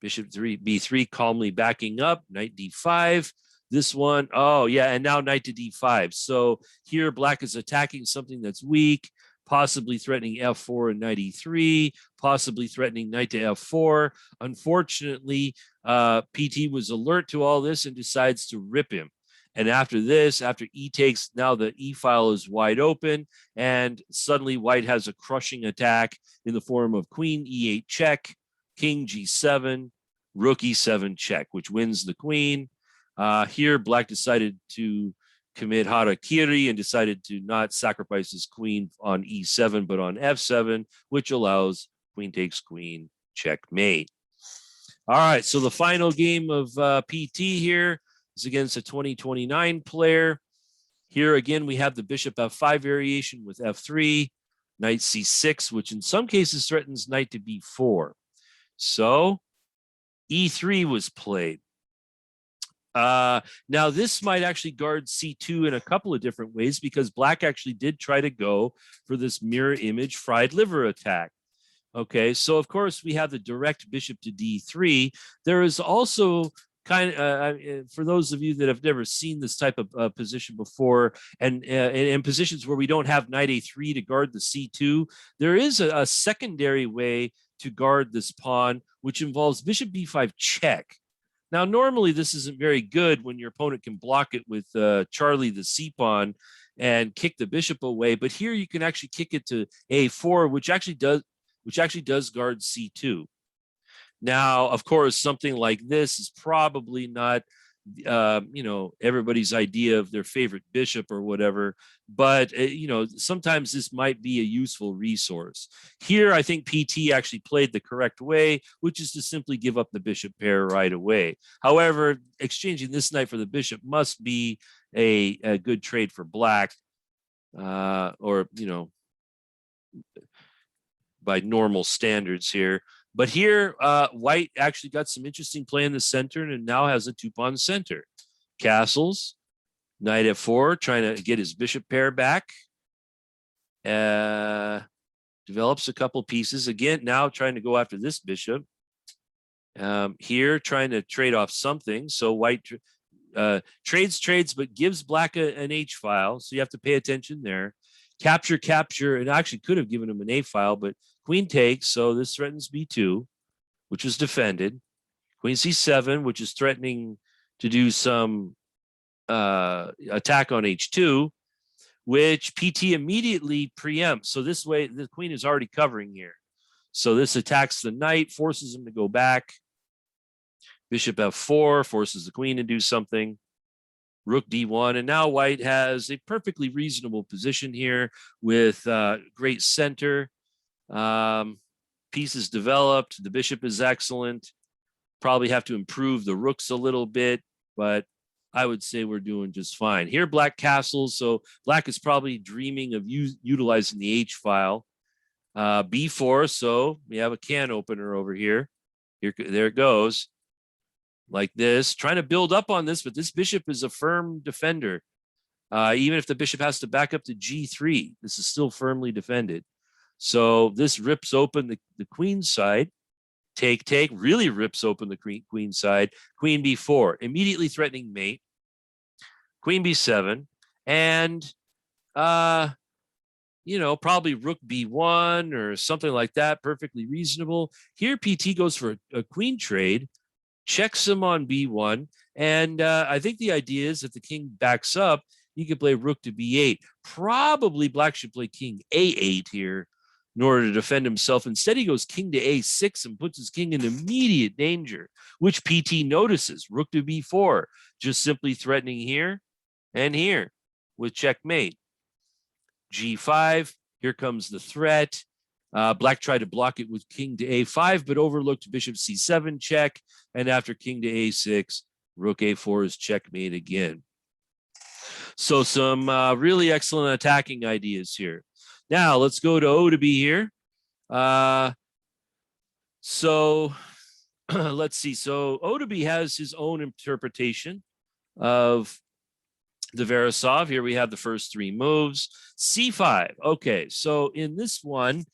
bishop b3 calmly backing up, knight d5. This one, oh yeah, and now knight to d5. So here black is attacking something that's weak, possibly threatening f4 and knight e3, possibly threatening knight to f4. Unfortunately, PT was alert to all this and decides to rip him. And after this, after e takes, now the e file is wide open, and suddenly white has a crushing attack in the form of queen e8 check, king g7, rook e7 check, which wins the queen. Here, black decided to commit harakiri and decided to not sacrifice his queen on e7, but on f7, which allows queen takes queen, checkmate. All right, so the final game of PT here is against a 2029 player. Here again, we have the bishop f5 variation with f3, knight c6, which in some cases threatens knight to b4. So e3 was played. Now this might actually guard c2 in a couple of different ways, because black actually did try to go for this mirror image fried liver attack. Okay, so of course we have the direct bishop to d3. There is also kind of, for those of you that have never seen this type of position before, and in positions where we don't have knight a3 to guard the c2, there is a secondary way to guard this pawn, which involves bishop b5 check. Now, normally this isn't very good when your opponent can block it with Charlie the c-pawn and kick the bishop away. But here you can actually kick it to a4, which actually does guard c2. Now, of course, something like this is probably not, everybody's idea of their favorite bishop or whatever. But, sometimes this might be a useful resource. Here, I think PT actually played the correct way, which is to simply give up the bishop pair right away. However, exchanging this knight for the bishop must be a good trade for black, or, by normal standards here. But here, white actually got some interesting play in the center and now has a two-pawn center. Castles, knight f4, trying to get his bishop pair back. Develops a couple pieces. Again, now trying to go after this bishop. Here, trying to trade off something. So white trades, but gives black an H file. So you have to pay attention there. Capture, and actually could have given him an A file, but queen takes. So this threatens B2, which was defended. Queen C7, which is threatening to do some attack on H2, which PT immediately preempts. So this way, the queen is already covering here. So this attacks the knight, forces him to go back. Bishop F4 forces the queen to do something. Rook D1, and now white has a perfectly reasonable position here with great center. Pieces developed. The bishop is excellent. Probably have to improve the rooks a little bit, but I would say we're doing just fine. Here, black castles, so black is probably dreaming of utilizing the H file. B4, so we have a can opener over here. There it goes. Like this, trying to build up on this, but this bishop is a firm defender. Even if the bishop has to back up to G3, this is still firmly defended. So this rips open the queen side. Take, really rips open the queen side. Queen B4, immediately threatening mate. Queen B7, and probably rook B1 or something like that, perfectly reasonable. Here, PT goes for a queen trade, checks him on B1, and I think the idea is if the king backs up, you could play rook to B8. Probably black should play king A8 here in order to defend himself. Instead, he goes king to A6 and puts his king in immediate danger, which PT notices. Rook to B4, just simply threatening here and here with checkmate. G5, here comes the threat. Black tried to block it with king to A5, but overlooked bishop C7 check. And after king to A6, rook A4 is checkmate again. So some really excellent attacking ideas here. Now let's go to O to B here. So let's see. So O to B has his own interpretation of the Veresov. Here we have the first three moves. C5. Okay, so in this one,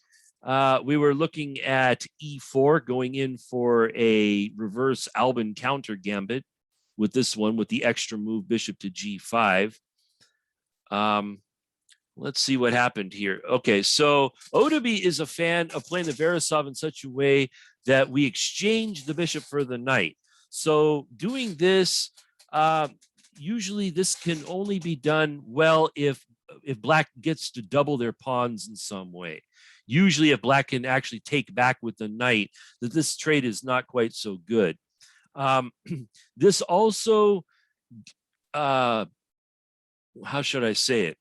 we were looking at E4, going in for a reverse Albin counter gambit with this one, with the extra move bishop to G5. Let's see what happened here. Okay, so O to B is a fan of playing the Veresov in such a way that we exchange the bishop for the knight. So doing this, usually this can only be done well if black gets to double their pawns in some way. Usually if black can actually take back with the knight, that this trade is not quite so good. This also, how should I say it?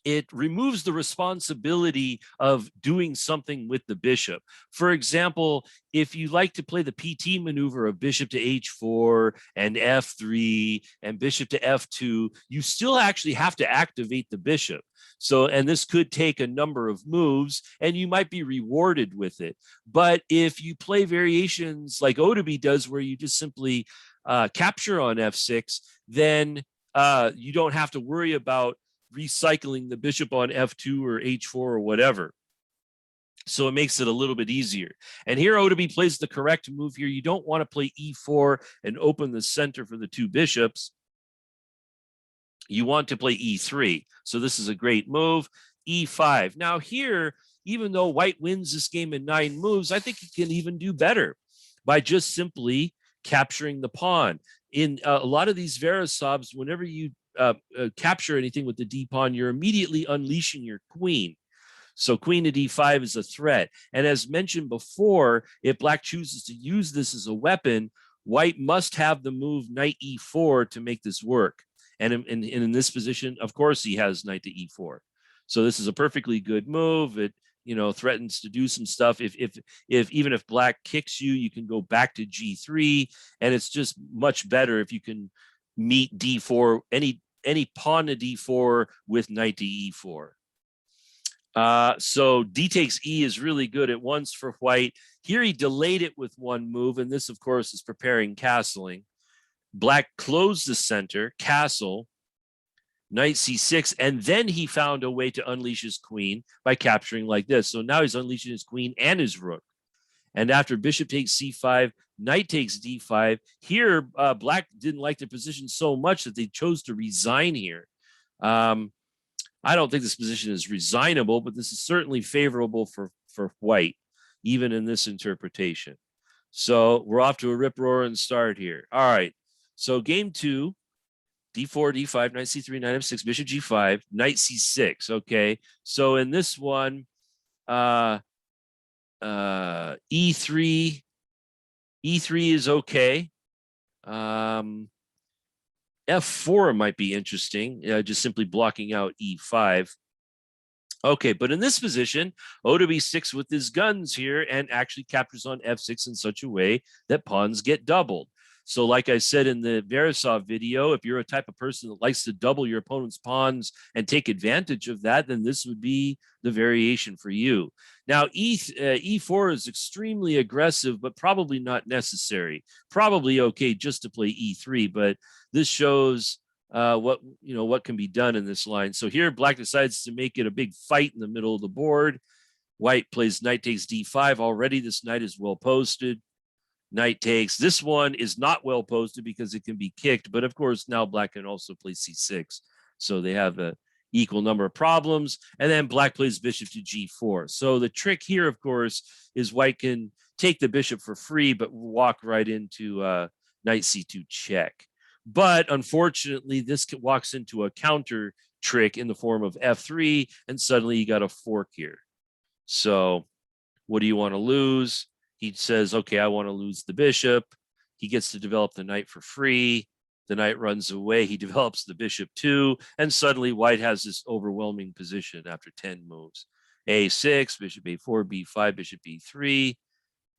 It removes the responsibility of doing something with the bishop. For example, if you like to play the PT maneuver of bishop to H4 and F3 and bishop to F2, you still actually have to activate the bishop. So, and this could take a number of moves and you might be rewarded with it. But if you play variations like O to B does, where you just simply capture on F6, then you don't have to worry about recycling the bishop on F2 or H4 or whatever. So it makes it a little bit easier. And here O to B plays the correct move here. You don't want to play E4 and open the center for the two bishops. You want to play E3. So this is a great move. E5. Now here, even though white wins this game in 9 moves, I think he can even do better by just simply capturing the pawn. In a lot of these Veresovs, whenever you capture anything with the D pawn, you're immediately unleashing your queen. So queen to D5 is a threat. And as mentioned before, if black chooses to use this as a weapon, white must have the move knight E4 to make this work. And in this position, of course, he has knight to E4. So this is a perfectly good move. It, threatens to do some stuff. If even if black kicks you, you can go back to G3, and it's just much better if you can meet D4, any pawn to D4 with knight to E4. So D takes E is really good at once for white. Here he delayed it with one move, and this, of course, is preparing castling. Black closed the center, castle, knight c6, and then he found a way to unleash his queen by capturing like this. So now he's unleashing his queen and his rook. And after bishop takes c5, knight takes d5. Here, Black didn't like the position so much that they chose to resign here. I don't think this position is resignable, but this is certainly favorable for White, even in this interpretation. So we're off to a rip-roaring start here. All right. So game 2, d4, d5, knight c3, knight f6, bishop g5, knight c6. Okay. So in this one, e3 is okay. F4 might be interesting, just simply blocking out e5. Okay, but in this position, O to b6 with his guns here and actually captures on f6 in such a way that pawns get doubled. So like I said in the Veresov video, if you're a type of person that likes to double your opponent's pawns and take advantage of that, then this would be the variation for you. Now, e4 is extremely aggressive, but probably not necessary. Probably okay just to play e3, but this shows what can be done in this line. So here Black decides to make it a big fight in the middle of the board. White plays knight takes d5. Already this knight is well posted. Knight takes. This one is not well posted because it can be kicked, but of course now Black can also play c6. So they have a equal number of problems. And then Black plays bishop to g4. So the trick here, of course, is White can take the bishop for free, but walk right into knight c2 check. But unfortunately, this walks into a counter trick in the form of f3, and suddenly you got a fork here. So what do you want to lose? He says, okay, I want to lose the bishop. He gets to develop the knight for free. The knight runs away. He develops the bishop too, and suddenly White has this overwhelming position after 10 moves. a6, bishop a4, b5, bishop b3,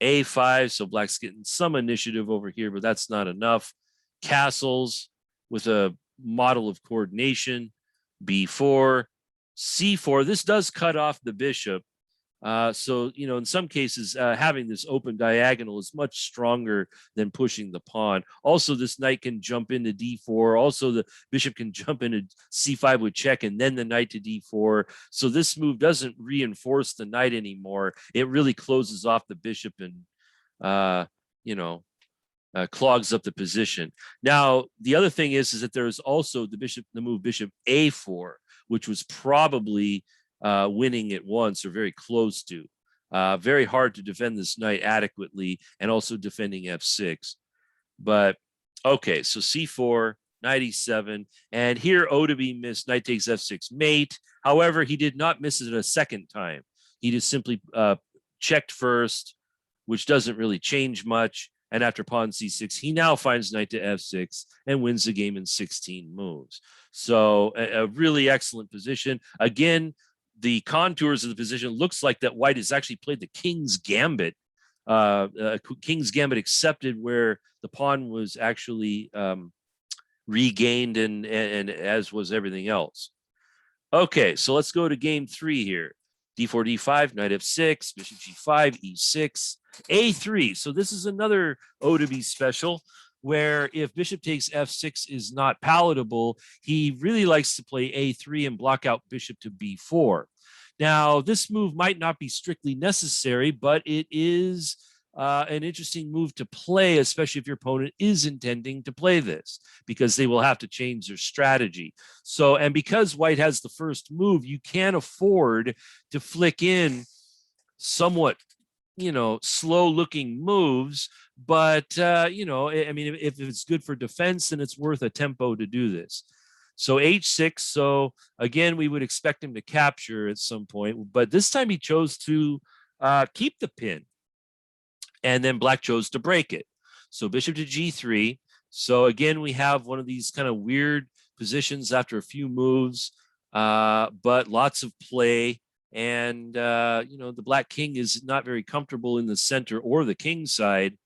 a5. So Black's getting some initiative over here, but that's not enough. Castles with a model of coordination, b4, c4. This does cut off the bishop. So, in some cases, having this open diagonal is much stronger than pushing the pawn. Also, this knight can jump into d4. Also, the bishop can jump into c5 with check and then the knight to d4. So this move doesn't reinforce the knight anymore. It really closes off the bishop and, clogs up the position. Now, the other thing is that there's also the move bishop a4, which was probably winning it once or very close to. Very hard to defend this knight adequately, and also defending f6. But okay, so c4, knight e7, and here O to be missed, knight takes f6 mate. However, he did not miss it a second time. He just simply checked first, which doesn't really change much. And after pawn c6, he now finds knight to f6 and wins the game in 16 moves. So a really excellent position. Again, the contours of the position looks like that White has actually played the King's Gambit. King's Gambit accepted, where the pawn was actually regained and as was everything else. Okay, so let's go to game 3 here. d4, d5, knight f6, bishop g5, e6, a3. So this is another O to B special, where if bishop takes f6 is not palatable, he really likes to play a3 and block out bishop to b4. Now, this move might not be strictly necessary, but it is an interesting move to play, especially if your opponent is intending to play this, because they will have to change their strategy. So, and because White has the first move, you can afford to flick in somewhat, slow looking moves, but, I mean, if it's good for defense, then it's worth a tempo to do this. So h6, so again, we would expect him to capture at some point, but this time he chose to keep the pin, and then Black chose to break it. So bishop to g3. So again, we have one of these kind of weird positions after a few moves, but lots of play. And, the Black king is not very comfortable in the center or the king side.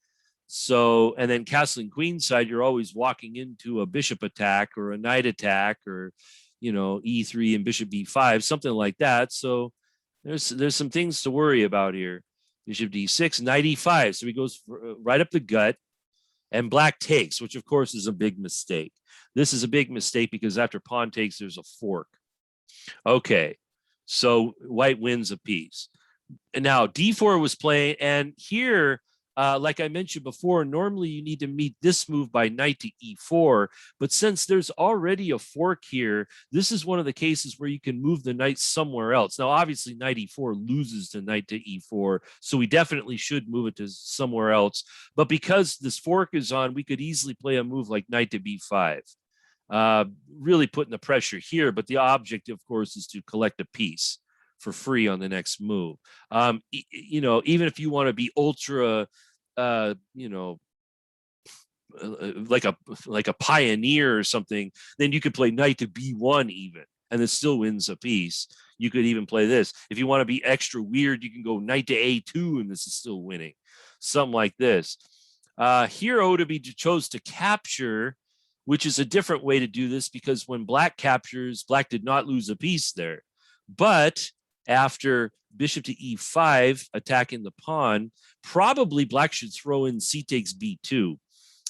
So, and then castling queen side, you're always walking into a bishop attack or a knight attack, or, e3 and bishop b5, something like that. So there's some things to worry about here. Bishop d6, knight e5. So he goes right up the gut, and black takes, which of course is a big mistake. This is a big mistake because after pawn takes, there's a fork. Okay, so white wins a piece. And now d4 was playing, and here, like I mentioned before, normally you need to meet this move by knight to e4, but since there's already a fork here, this is one of the cases where you can move the knight somewhere else. Now, obviously, knight e4 loses to knight to e4, so we definitely should move it to somewhere else. But because this fork is on, we could easily play a move like knight to b5. Really putting the pressure here, but the object, of course, is to collect a piece for free on the next move. You know, even if you want to be ultra, you know, like a pioneer or something, then you could play knight to b1 even, and it still wins a piece. You could even play this. If you want to be extra weird, you can go knight to a2, and this is still winning. Something like this. Here, Odeby chose to capture, which is a different way to do this, because when black captures, black did not lose a piece there. But after bishop to e5, attacking the pawn, probably black should throw in c takes b2.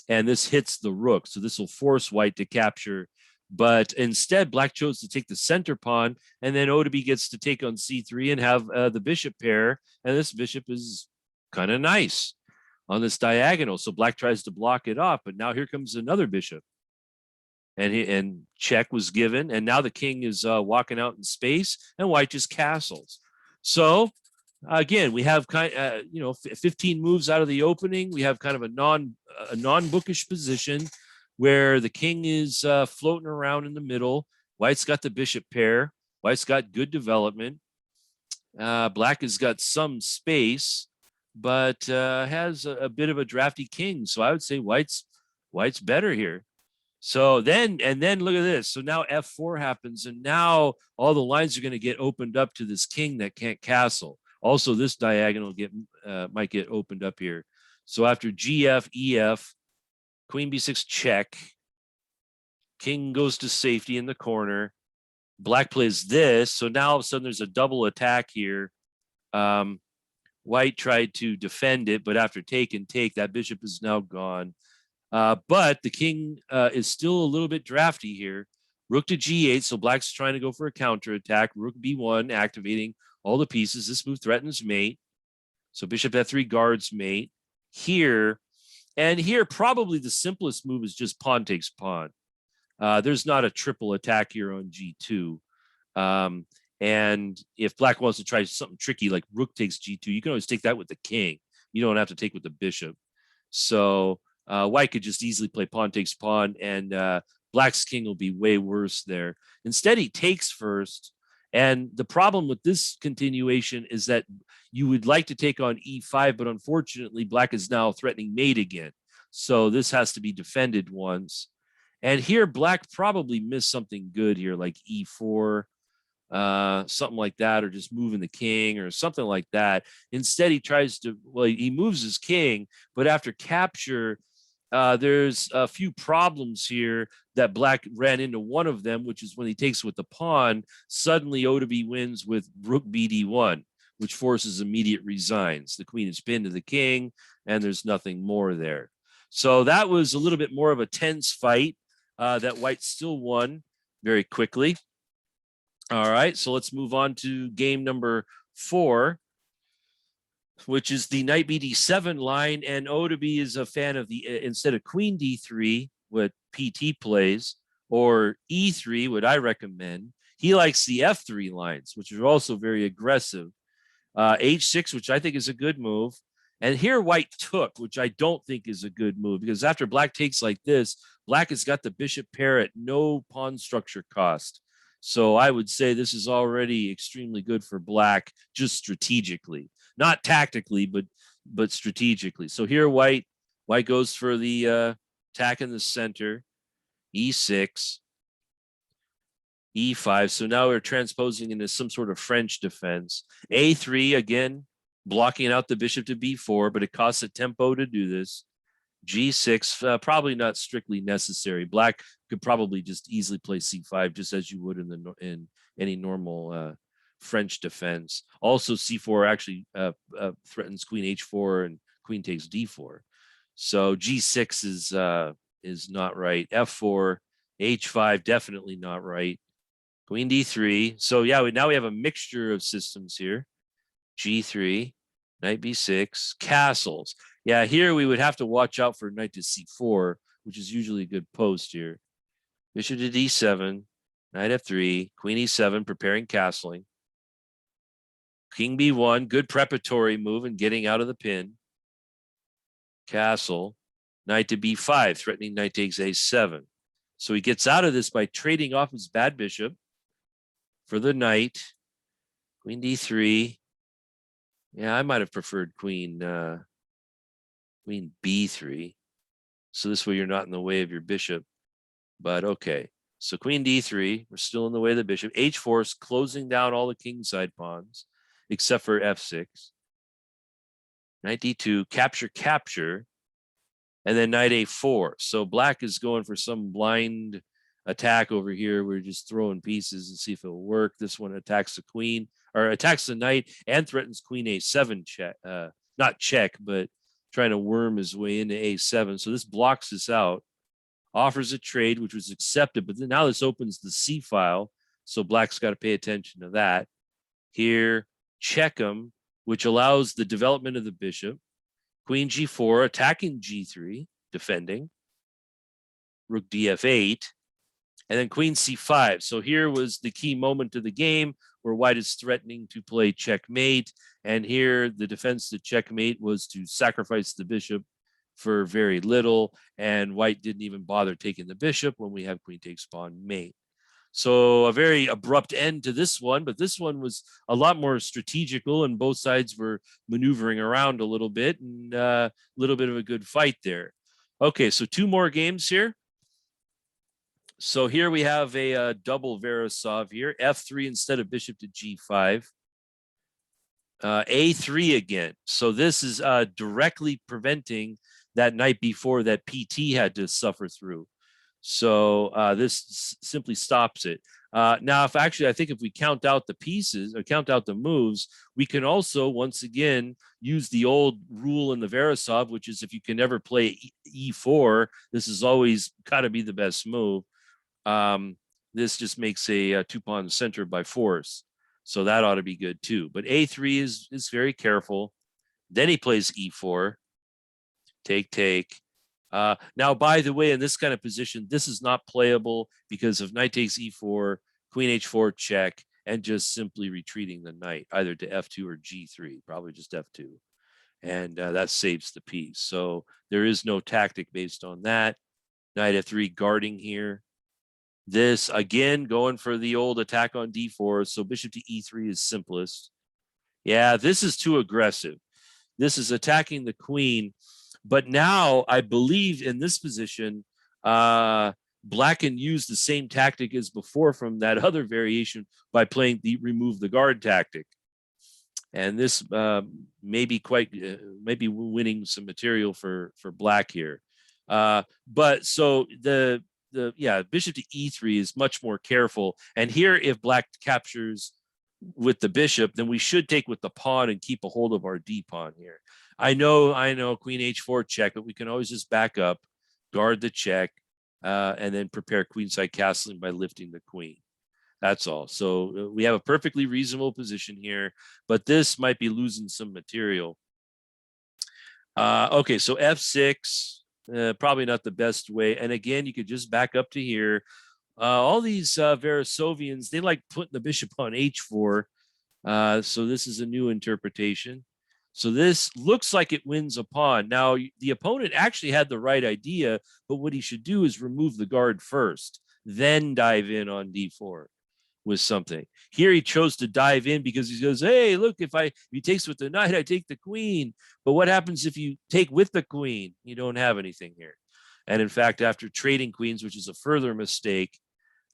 And this hits the rook. So this will force white to capture. But instead, black chose to take the center pawn. And then Odeby gets to take on c3 and have the bishop pair. And this bishop is kind of nice on this diagonal. So black tries to block it off. But now here comes another bishop. And check was given, and now the king is walking out in space, and white just castles. So again, we have 15 moves out of the opening. We have kind of a non-bookish position where the king is floating around in the middle. White's got the bishop pair. White's got good development. Black has got some space, but has a bit of a drafty king. So I would say white's better here. So then look at this. So now f4 happens, and now all the lines are going to get opened up to this king that can't castle. Also, this diagonal might get opened up here. So after gf, ef, queen b6 check, king goes to safety in the corner. Black plays this. So now all of a sudden there's a double attack here. White tried to defend it, but after take and take, that bishop is now gone. But the king is still a little bit drafty here. Rook to g8, so black's trying to go for a counterattack. Rook b1, activating all the pieces. This move threatens mate. So bishop f3 guards mate. Here, and here probably the simplest move is just pawn takes pawn. There's not a triple attack here on g2. And if black wants to try something tricky like rook takes g2, you can always take that with the king. You don't have to take with the bishop. So white could just easily play pawn takes pawn, and black's king will be way worse there. Instead, he takes first. And the problem with this continuation is that you would like to take on e5, but unfortunately, black is now threatening mate again. So this has to be defended once. And here, black probably missed something good here, like e4, something like that, or just moving the king or something like that. Instead, he tries to, well, he moves his king, but after capture, there's a few problems here that black ran into. One of them, which is when he takes with the pawn, suddenly Odeby wins with rook bd1, which forces immediate resigns. The queen is pinned to the king, and there's nothing more there. So that was a little bit more of a tense fight that white still won very quickly. All right, so let's move on to game number 4, which is the knight bd7 line. And Odeby is a fan of the, instead of queen d3, what PT plays, or e3, what I recommend, he likes the f3 lines, which are also very aggressive. H6, which I think is a good move. And here white took, which I don't think is a good move, because after black takes like this, black has got the bishop pair at no pawn structure cost. So I would say this is already extremely good for black, just strategically, not tactically, but strategically. So here white goes for the attack in the center, e6, e5. So now we're transposing into some sort of French defense. a3, again, blocking out the bishop to b4, but it costs a tempo to do this. g6, probably not strictly necessary. Black could probably just easily play c5, just as you would in any normal French defense. Also, c4 actually threatens queen h4 and queen takes d4. So g6 is not right. f4, h5 definitely not right. Queen d3. So yeah, now we have a mixture of systems here. g3, knight b6, castles. Yeah, here we would have to watch out for knight to c4, which is usually a good post here. Bishop to d7, knight f3, queen e7, preparing castling. King b1, good preparatory move and getting out of the pin. Castle, knight to b5, threatening knight takes a7. So he gets out of this by trading off his bad bishop for the knight. Queen d3. Yeah, I might have preferred queen b3. So this way you're not in the way of your bishop. But okay. So queen d3, we're still in the way of the bishop. h4 is closing down all the kingside pawns, except for f6. Knight d2, capture, capture. And then knight a4. So black is going for some blind attack over here. We're just throwing pieces and see if it'll work. This one attacks the queen, or attacks the knight and threatens queen a7 check. Not check, but trying to worm his way into a7. So this blocks this out. Offers a trade, which was accepted, but then now this opens the c file. So black's got to pay attention to that. Here, check him, which allows the development of the bishop. Queen g4, attacking g3, defending. Rook df8, and then queen c5. So here was the key moment of the game where white is threatening to play checkmate. And here the defense to checkmate was to sacrifice the bishop for very little. And white didn't even bother taking the bishop when we have queen takes pawn mate. So a very abrupt end to this one, but this one was a lot more strategical and both sides were maneuvering around a little bit and a little bit of a good fight there. Okay, so two more games here. So here we have a double Veresov here, f3 instead of bishop to g5. A3 again. So this is directly preventing that knight b4 that PT had to suffer through. So this simply stops it. Now, if actually, I think if we count out the pieces or count out the moves, we can also, once again, use the old rule in the Veresov, which is if you can never play E4, this is always got to be the best move. This just makes a two-pawn center by force. So that ought to be good too. But A3 is very careful. Then he plays E4. Take, take. Now, by the way, in this kind of position, this is not playable because of knight takes e4, queen h4 check, and just simply retreating the knight either to f2 or g3, probably just f2. And that saves the piece. So there is no tactic based on that. Knight f3 guarding here. This, again, going for the old attack on d4. So bishop to e3 is simplest. Yeah, this is too aggressive. This is attacking the queen. But now I believe in this position, black can use the same tactic as before from that other variation by playing the remove the guard tactic. And this may be maybe winning some material for black here. But so yeah, bishop to e3 is much more careful. And here, if black captures with the bishop, then we should take with the pawn and keep a hold of our d pawn here. I know, queen h4 check, but we can always just back up, guard the check, and then prepare queenside castling by lifting the queen. That's all. So we have a perfectly reasonable position here, but this might be losing some material. Okay, so f6, probably not the best way. And again, you could just back up to here. All these Veresovians, they like putting the bishop on h4. So this is a new interpretation. So this looks like it wins a pawn. Now, the opponent actually had the right idea, but what he should do is remove the guard first, then dive in on d4 with something. Here he chose to dive in because he goes, hey, look, if he takes with the knight, I take the queen. But what happens if you take with the queen? You don't have anything here. And in fact, after trading queens, which is a further mistake,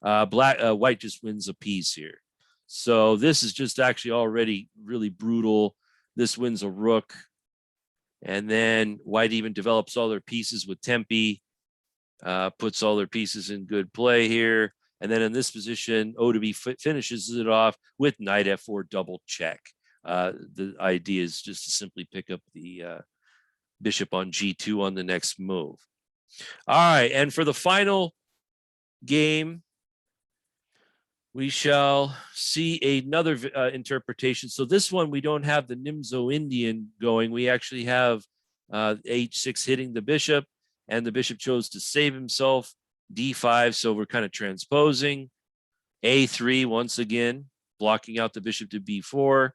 white just wins a piece here. So this is just actually already really brutal. This wins a rook. And then white even develops all their pieces with Tempe, puts all their pieces in good play here. And then in this position, Odeby finishes it off with knight f4 double check. The idea is just to simply pick up the bishop on g2 on the next move. All right, and for the final game, we shall see another interpretation. So this one, we don't have the Nimzo Indian going. We actually have h6 hitting the bishop, and the bishop chose to save himself, d5, so we're kind of transposing. a3 once again, blocking out the bishop to b4,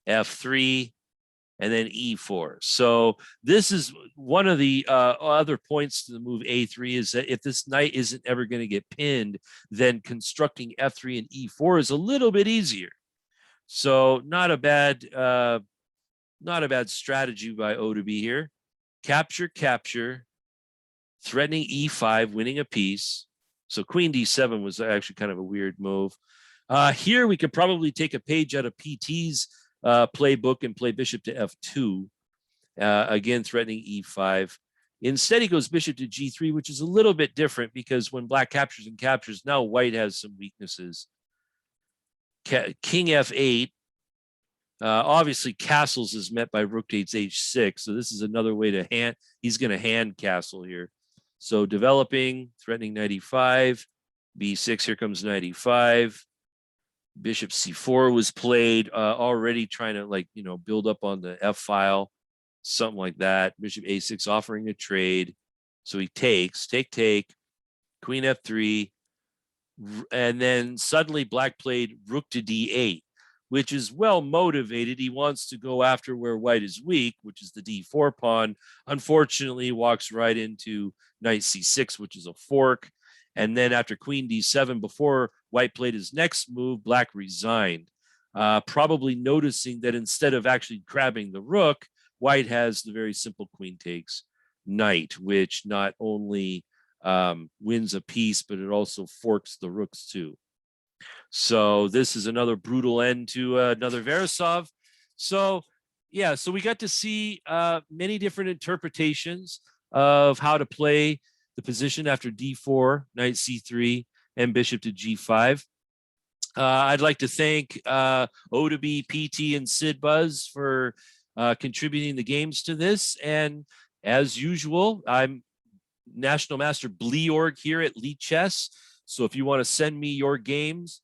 f3, and then e4. So this is one of the other points to the move a3 is that if this knight isn't ever going to get pinned, then constructing f3 and e4 is a little bit easier. So not a bad strategy by Odeby here. Capture, capture, threatening e5, winning a piece. So queen d7 was actually kind of a weird move. Here we could probably take a page out of PT's playbook and play bishop to f2, again threatening e5. Instead, he goes bishop to g3, which is a little bit different because when black captures and captures, now white has some weaknesses. King f8. Obviously, castles is met by rook takes h6, so this is another way to hand. He's going to hand castle here. So developing, threatening knight e5, b6. Here comes knight e5. Bishop c4 was played, already trying to build up on the f file, something like that. Bishop a6 offering a trade. So he takes, take, queen f3, and then suddenly black played rook to d8, which is well motivated. He wants to go after where white is weak, which is the d4 pawn. Unfortunately, he walks right into knight c6, which is a fork. And then after queen d7, before white played his next move, black resigned, probably noticing that instead of actually grabbing the rook, white has the very simple queen takes knight, which not only wins a piece, but it also forks the rooks too. So this is another brutal end to another Veresov. So yeah, so we got to see many different interpretations of how to play the position after d4, knight c3, and bishop to g5. I'd like to thank Odeby, PT, and Sydbuzz for contributing the games to this. And as usual, I'm National Master Bleorg here at Lee Chess. So if you want to send me your games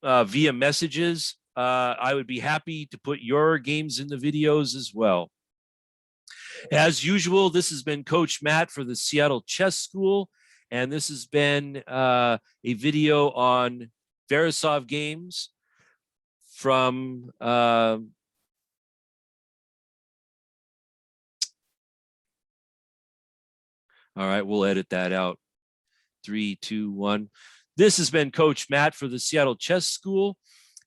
via messages, I would be happy to put your games in the videos as well. As usual, this has been Coach Matt for the Seattle Chess School, and this has been a video on Veresov games from all right, we'll edit that out. 3, 2, 1. This has been Coach Matt for the Seattle Chess School,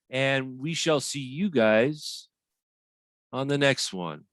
and we shall see you guys on the next one.